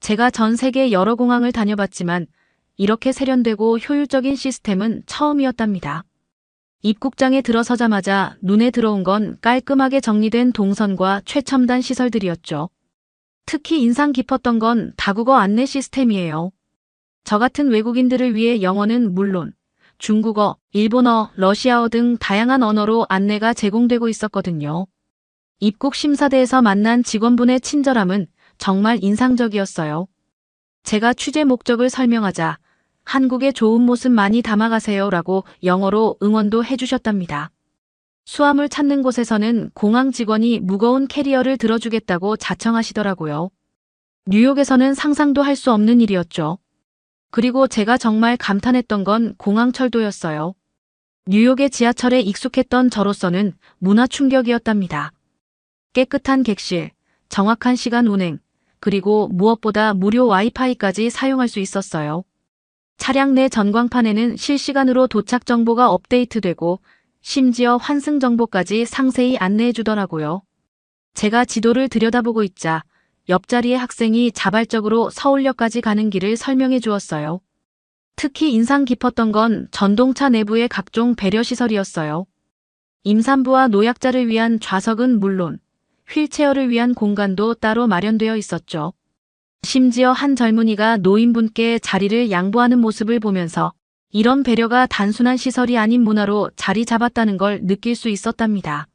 S2: 제가 전 세계 여러 공항을 다녀봤지만 이렇게 세련되고 효율적인 시스템은 처음이었답니다. 입국장에 들어서자마자 눈에 들어온 건 깔끔하게 정리된 동선과 최첨단 시설들이었죠. 특히 인상 깊었던 건 다국어 안내 시스템이에요. 저 같은 외국인들을 위해 영어는 물론 중국어, 일본어, 러시아어 등 다양한 언어로 안내가 제공되고 있었거든요. 입국 심사대에서 만난 직원분의 친절함은 정말 인상적이었어요. 제가 취재 목적을 설명하자 한국의 좋은 모습 많이 담아가세요 라고 영어로 응원도 해주셨답니다. 수화물 찾는 곳에서는 공항 직원이 무거운 캐리어를 들어주겠다고 자청하시더라고요. 뉴욕에서는 상상도 할 수 없는 일이었죠. 그리고 제가 정말 감탄했던 건 공항 철도였어요. 뉴욕의 지하철에 익숙했던 저로서는 문화 충격이었답니다. 깨끗한 객실, 정확한 시간 운행, 그리고 무엇보다 무료 와이파이까지 사용할 수 있었어요. 차량 내 전광판에는 실시간으로 도착 정보가 업데이트되고 심지어 환승 정보까지 상세히 안내해 주더라고요. 제가 지도를 들여다보고 있자 옆자리의 학생이 자발적으로 서울역까지 가는 길을 설명해 주었어요. 특히 인상 깊었던 건 전동차 내부의 각종 배려시설이었어요. 임산부와 노약자를 위한 좌석은 물론 휠체어를 위한 공간도 따로 마련되어 있었죠. 심지어 한 젊은이가 노인분께 자리를 양보하는 모습을 보면서 이런 배려가 단순한 시설이 아닌 문화로 자리 잡았다는 걸 느낄 수 있었답니다.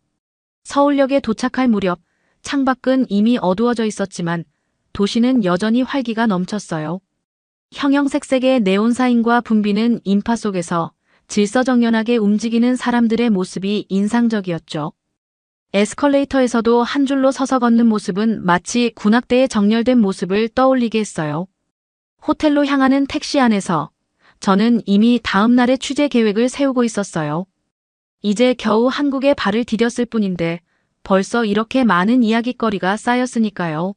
S2: 서울역에 도착할 무렵 창밖은 이미 어두워져 있었지만 도시는 여전히 활기가 넘쳤어요. 형형색색의 네온사인과 붐비는 인파 속에서 질서정연하게 움직이는 사람들의 모습이 인상적이었죠. 에스컬레이터에서도 한 줄로 서서 걷는 모습은 마치 군악대에 정렬된 모습을 떠올리게 했어요. 호텔로 향하는 택시 안에서 저는 이미 다음 날의 취재 계획을 세우고 있었어요. 이제 겨우 한국에 발을 디뎠을 뿐인데 벌써 이렇게 많은 이야깃거리가 쌓였으니까요.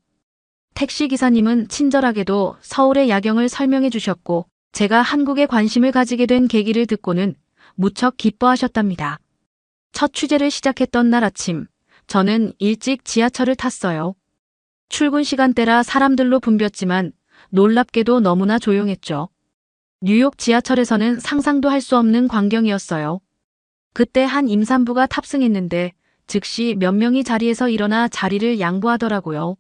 S2: 택시 기사님은 친절하게도 서울의 야경을 설명해 주셨고 제가 한국에 관심을 가지게 된 계기를 듣고는 무척 기뻐하셨답니다. 첫 취재를 시작했던 날 아침, 저는 일찍 지하철을 탔어요. 출근 시간대라 사람들로 붐볐지만 놀랍게도 너무나 조용했죠. 뉴욕 지하철에서는 상상도 할 수 없는 광경이었어요. 그때 한 임산부가 탑승했는데 즉시 몇 명이 자리에서 일어나 자리를 양보하더라고요.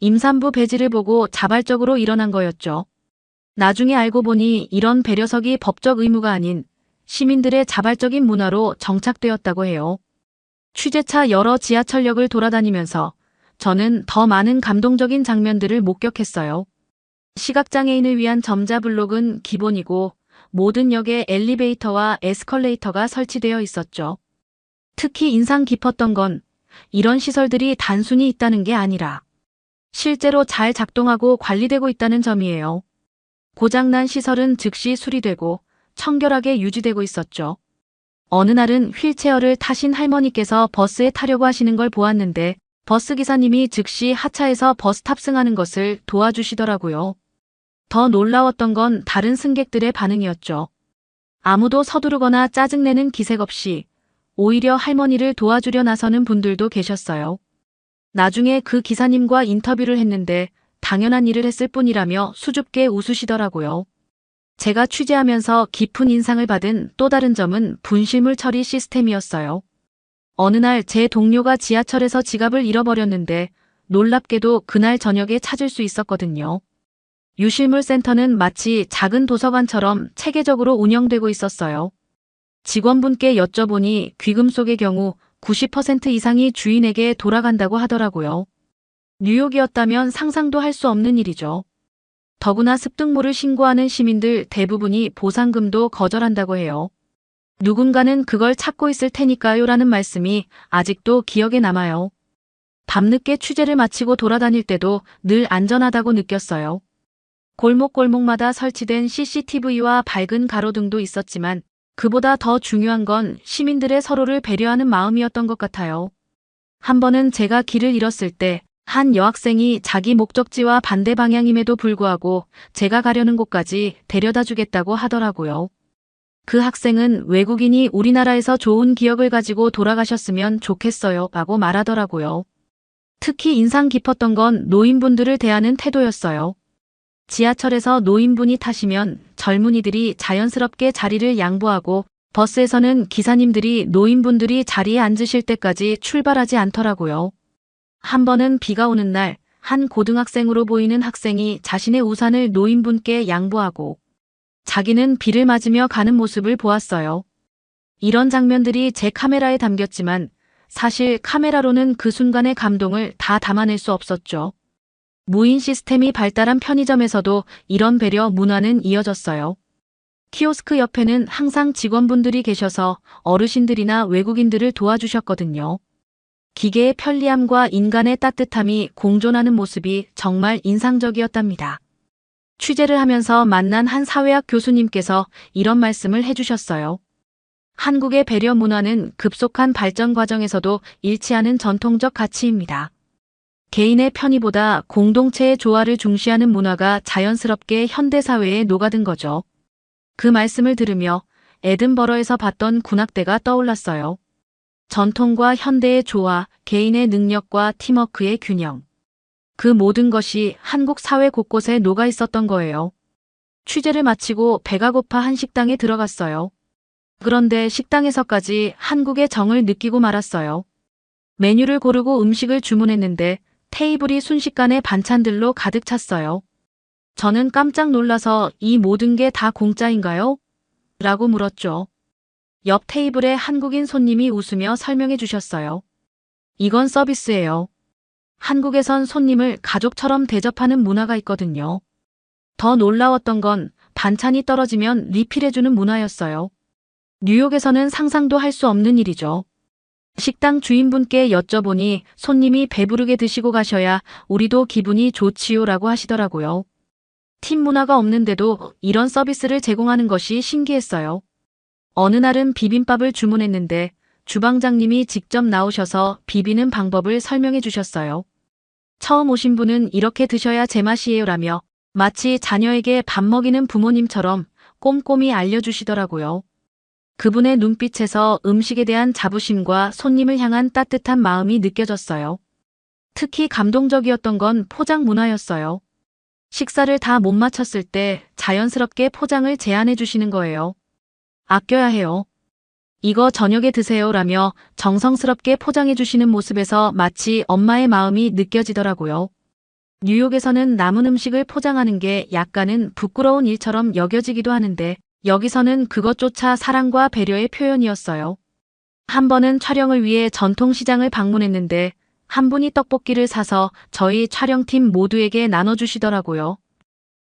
S2: 임산부 배지를 보고 자발적으로 일어난 거였죠. 나중에 알고 보니 이런 배려석이 법적 의무가 아닌 시민들의 자발적인 문화로 정착되었다고 해요. 취재차 여러 지하철역을 돌아다니면서 저는 더 많은 감동적인 장면들을 목격했어요. 시각장애인을 위한 점자 블록은 기본이고 모든 역에 엘리베이터와 에스컬레이터가 설치되어 있었죠. 특히 인상 깊었던 건 이런 시설들이 단순히 있다는 게 아니라 실제로 잘 작동하고 관리되고 있다는 점이에요. 고장난 시설은 즉시 수리되고 청결하게 유지되고 있었죠. 어느 날은 휠체어를 타신 할머니께서 버스에 타려고 하시는 걸 보았는데 버스 기사님이 즉시 하차해서 버스 탑승하는 것을 도와주시더라고요. 더 놀라웠던 건 다른 승객들의 반응이었죠. 아무도 서두르거나 짜증내는 기색 없이 오히려 할머니를 도와주려 나서는 분들도 계셨어요. 나중에 그 기사님과 인터뷰를 했는데 당연한 일을 했을 뿐이라며 수줍게 웃으시더라고요. 제가 취재하면서 깊은 인상을 받은 또 다른 점은 분실물 처리 시스템이었어요. 어느 날 제 동료가 지하철에서 지갑을 잃어버렸는데 놀랍게도 그날 저녁에 찾을 수 있었거든요. 유실물 센터는 마치 작은 도서관처럼 체계적으로 운영되고 있었어요. 직원분께 여쭤보니 귀금속의 경우 90% 이상이 주인에게 돌아간다고 하더라고요. 뉴욕이었다면 상상도 할 수 없는 일이죠. 더구나 습득물을 신고하는 시민들 대부분이 보상금도 거절한다고 해요. 누군가는 그걸 찾고 있을 테니까요 라는 말씀이 아직도 기억에 남아요. 밤늦게 취재를 마치고 돌아다닐 때도 늘 안전하다고 느꼈어요. 골목골목마다 설치된 CCTV와 밝은 가로등도 있었지만 그보다 더 중요한 건 시민들의 서로를 배려하는 마음이었던 것 같아요. 한 번은 제가 길을 잃었을 때 한 여학생이 자기 목적지와 반대 방향임에도 불구하고 제가 가려는 곳까지 데려다 주겠다고 하더라고요. 그 학생은 외국인이 우리나라에서 좋은 기억을 가지고 돌아가셨으면 좋겠어요 라고 말하더라고요. 특히 인상 깊었던 건 노인분들을 대하는 태도였어요. 지하철에서 노인분이 타시면 젊은이들이 자연스럽게 자리를 양보하고 버스에서는 기사님들이 노인분들이 자리에 앉으실 때까지 출발하지 않더라고요. 한 번은 비가 오는 날 한 고등학생으로 보이는 학생이 자신의 우산을 노인분께 양보하고 자기는 비를 맞으며 가는 모습을 보았어요. 이런 장면들이 제 카메라에 담겼지만 사실 카메라로는 그 순간의 감동을 다 담아낼 수 없었죠. 무인 시스템이 발달한 편의점에서도 이런 배려 문화는 이어졌어요. 키오스크 옆에는 항상 직원분들이 계셔서 어르신들이나 외국인들을 도와주셨거든요. 기계의 편리함과 인간의 따뜻함이 공존하는 모습이 정말 인상적이었답니다. 취재를 하면서 만난 한 사회학 교수님께서 이런 말씀을 해주셨어요. 한국의 배려 문화는 급속한 발전 과정에서도 잃지 않은 전통적 가치입니다. 개인의 편의보다 공동체의 조화를 중시하는 문화가 자연스럽게 현대사회에 녹아든 거죠. 그 말씀을 들으며 에든버러에서 봤던 군악대가 떠올랐어요. 전통과 현대의 조화, 개인의 능력과 팀워크의 균형. 그 모든 것이 한국 사회 곳곳에 녹아 있었던 거예요. 취재를 마치고 배가 고파 한 식당에 들어갔어요. 그런데 식당에서까지 한국의 정을 느끼고 말았어요. 메뉴를 고르고 음식을 주문했는데 테이블이 순식간에 반찬들로 가득 찼어요. 저는 깜짝 놀라서 이 모든 게 다 공짜인가요? 라고 물었죠. 옆 테이블에 한국인 손님이 웃으며 설명해 주셨어요. 이건 서비스예요. 한국에선 손님을 가족처럼 대접하는 문화가 있거든요. 더 놀라웠던 건 반찬이 떨어지면 리필해주는 문화였어요. 뉴욕에서는 상상도 할 수 없는 일이죠. 식당 주인분께 여쭤보니 손님이 배부르게 드시고 가셔야 우리도 기분이 좋지요 라고 하시더라고요. 팀 문화가 없는데도 이런 서비스를 제공하는 것이 신기했어요. 어느 날은 비빔밥을 주문했는데 주방장님이 직접 나오셔서 비비는 방법을 설명해 주셨어요. 처음 오신 분은 이렇게 드셔야 제맛이에요 라며 마치 자녀에게 밥 먹이는 부모님처럼 꼼꼼히 알려주시더라고요. 그분의 눈빛에서 음식에 대한 자부심과 손님을 향한 따뜻한 마음이 느껴졌어요. 특히 감동적이었던 건 포장 문화였어요. 식사를 다 못 마쳤을 때 자연스럽게 포장을 제안해 주시는 거예요. 아껴야 해요. 이거 저녁에 드세요 라며 정성스럽게 포장해 주시는 모습에서 마치 엄마의 마음이 느껴지더라고요. 뉴욕에서는 남은 음식을 포장하는 게 약간은 부끄러운 일처럼 여겨지기도 하는데 여기서는 그것조차 사랑과 배려의 표현이었어요. 한 번은 촬영을 위해 전통시장을 방문했는데 한 분이 떡볶이를 사서 저희 촬영팀 모두에게 나눠주시더라고요.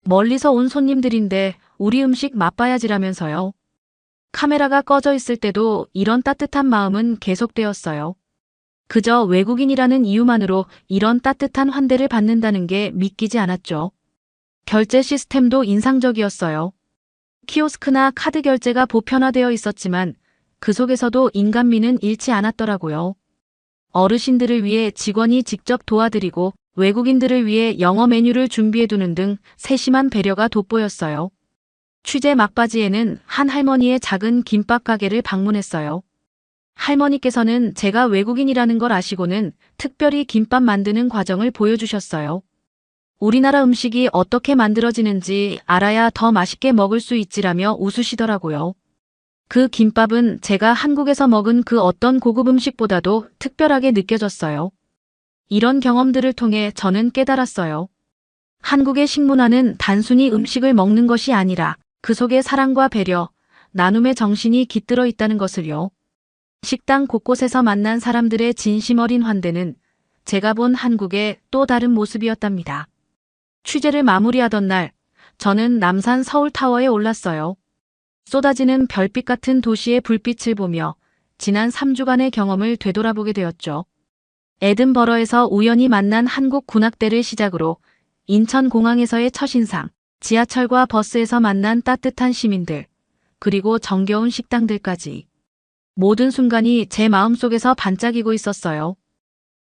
S2: 멀리서 온 손님들인데 우리 음식 맛봐야지라면서요. 카메라가 꺼져 있을 때도 이런 따뜻한 마음은 계속되었어요. 그저 외국인이라는 이유만으로 이런 따뜻한 환대를 받는다는 게 믿기지 않았죠. 결제 시스템도 인상적이었어요. 키오스크나 카드 결제가 보편화되어 있었지만 그 속에서도 인간미는 잃지 않았더라고요. 어르신들을 위해 직원이 직접 도와드리고 외국인들을 위해 영어 메뉴를 준비해두는 등 세심한 배려가 돋보였어요. 취재 막바지에는 한 할머니의 작은 김밥 가게를 방문했어요. 할머니께서는 제가 외국인이라는 걸 아시고는 특별히 김밥 만드는 과정을 보여주셨어요. 우리나라 음식이 어떻게 만들어지는지 알아야 더 맛있게 먹을 수 있지라며 웃으시더라고요. 그 김밥은 제가 한국에서 먹은 그 어떤 고급 음식보다도 특별하게 느껴졌어요. 이런 경험들을 통해 저는 깨달았어요. 한국의 식문화는 단순히 음식을 먹는 것이 아니라 그 속에 사랑과 배려, 나눔의 정신이 깃들어 있다는 것을요. 식당 곳곳에서 만난 사람들의 진심 어린 환대는 제가 본 한국의 또 다른 모습이었답니다. 취재를 마무리하던 날, 저는 남산 서울타워에 올랐어요. 쏟아지는 별빛 같은 도시의 불빛을 보며 지난 3주간의 경험을 되돌아보게 되었죠. 에든버러에서 우연히 만난 한국 군악대를 시작으로 인천공항에서의 첫인상, 지하철과 버스에서 만난 따뜻한 시민들, 그리고 정겨운 식당들까지. 모든 순간이 제 마음속에서 반짝이고 있었어요.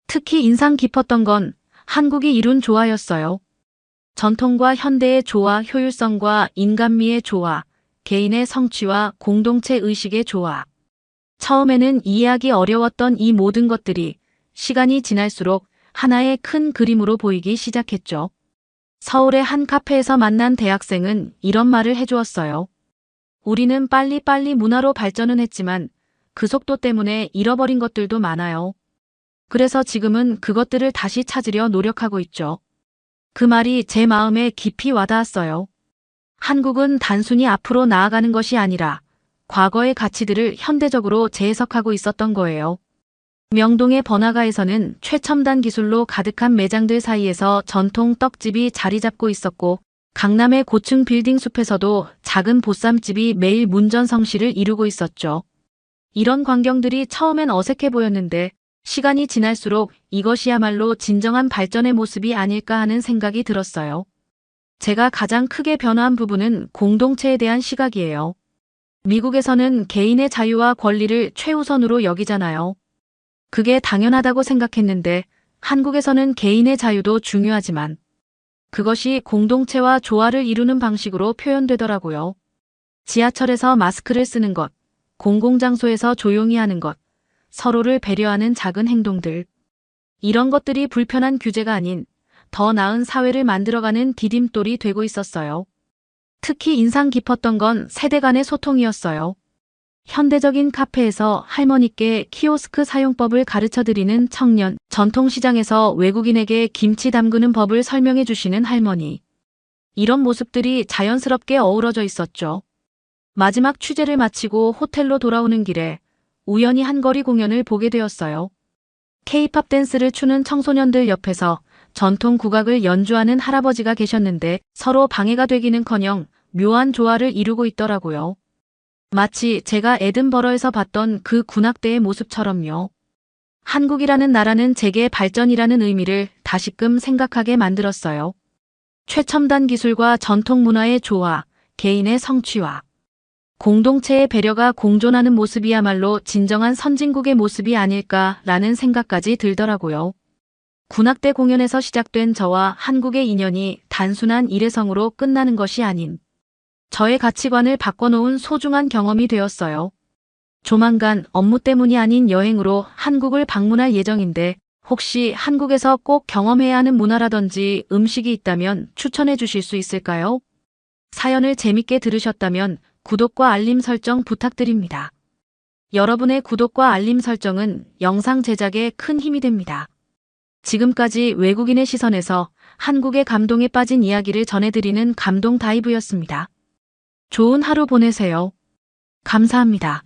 S2: 특히 인상 깊었던 건 한국이 이룬 조화였어요. 전통과 현대의 조화, 효율성과 인간미의 조화, 개인의 성취와 공동체 의식의 조화. 처음에는 이해하기 어려웠던 이 모든 것들이 시간이 지날수록 하나의 큰 그림으로 보이기 시작했죠. 서울의 한 카페에서 만난 대학생은 이런 말을 해주었어요. 우리는 빨리빨리 문화로 발전은 했지만 그 속도 때문에 잃어버린 것들도 많아요. 그래서 지금은 그것들을 다시 찾으려 노력하고 있죠. 그 말이 제 마음에 깊이 와닿았어요. 한국은 단순히 앞으로 나아가는 것이 아니라 과거의 가치들을 현대적으로 재해석하고 있었던 거예요. 명동의 번화가에서는 최첨단 기술로 가득한 매장들 사이에서 전통 떡집이 자리 잡고 있었고, 강남의 고층 빌딩 숲에서도 작은 보쌈집이 매일 문전성시를 이루고 있었죠. 이런 광경들이 처음엔 어색해 보였는데 시간이 지날수록 이것이야말로 진정한 발전의 모습이 아닐까 하는 생각이 들었어요. 제가 가장 크게 변화한 부분은 공동체에 대한 시각이에요. 미국에서는 개인의 자유와 권리를 최우선으로 여기잖아요. 그게 당연하다고 생각했는데 한국에서는 개인의 자유도 중요하지만 그것이 공동체와 조화를 이루는 방식으로 표현되더라고요. 지하철에서 마스크를 쓰는 것, 공공장소에서 조용히 하는 것, 서로를 배려하는 작은 행동들. 이런 것들이 불편한 규제가 아닌 더 나은 사회를 만들어가는 디딤돌이 되고 있었어요. 특히 인상 깊었던 건 세대 간의 소통이었어요. 현대적인 카페에서 할머니께 키오스크 사용법을 가르쳐드리는 청년, 전통시장에서 외국인에게 김치 담그는 법을 설명해 주시는 할머니. 이런 모습들이 자연스럽게 어우러져 있었죠. 마지막 취재를 마치고 호텔로 돌아오는 길에 우연히 한 거리 공연을 보게 되었어요. K-팝 댄스를 추는 청소년들 옆에서 전통 국악을 연주하는 할아버지가 계셨는데 서로 방해가 되기는커녕 묘한 조화를 이루고 있더라고요. 마치 제가 에든버러에서 봤던 그 군악대의 모습처럼요. 한국이라는 나라는 제게 발전이라는 의미를 다시금 생각하게 만들었어요. 최첨단 기술과 전통 문화의 조화, 개인의 성취와 공동체의 배려가 공존하는 모습이야말로 진정한 선진국의 모습이 아닐까라는 생각까지 들더라고요. 군악대 공연에서 시작된 저와 한국의 인연이 단순한 일회성으로 끝나는 것이 아닌 저의 가치관을 바꿔놓은 소중한 경험이 되었어요. 조만간 업무 때문이 아닌 여행으로 한국을 방문할 예정인데 혹시 한국에서 꼭 경험해야 하는 문화라든지 음식이 있다면 추천해 주실 수 있을까요? 사연을 재밌게 들으셨다면 구독과 알림 설정 부탁드립니다. 여러분의 구독과 알림 설정은 영상 제작에 큰 힘이 됩니다. 지금까지 외국인의 시선에서 한국의 감동에 빠진 이야기를 전해드리는 감동 다이브였습니다. 좋은 하루 보내세요. 감사합니다.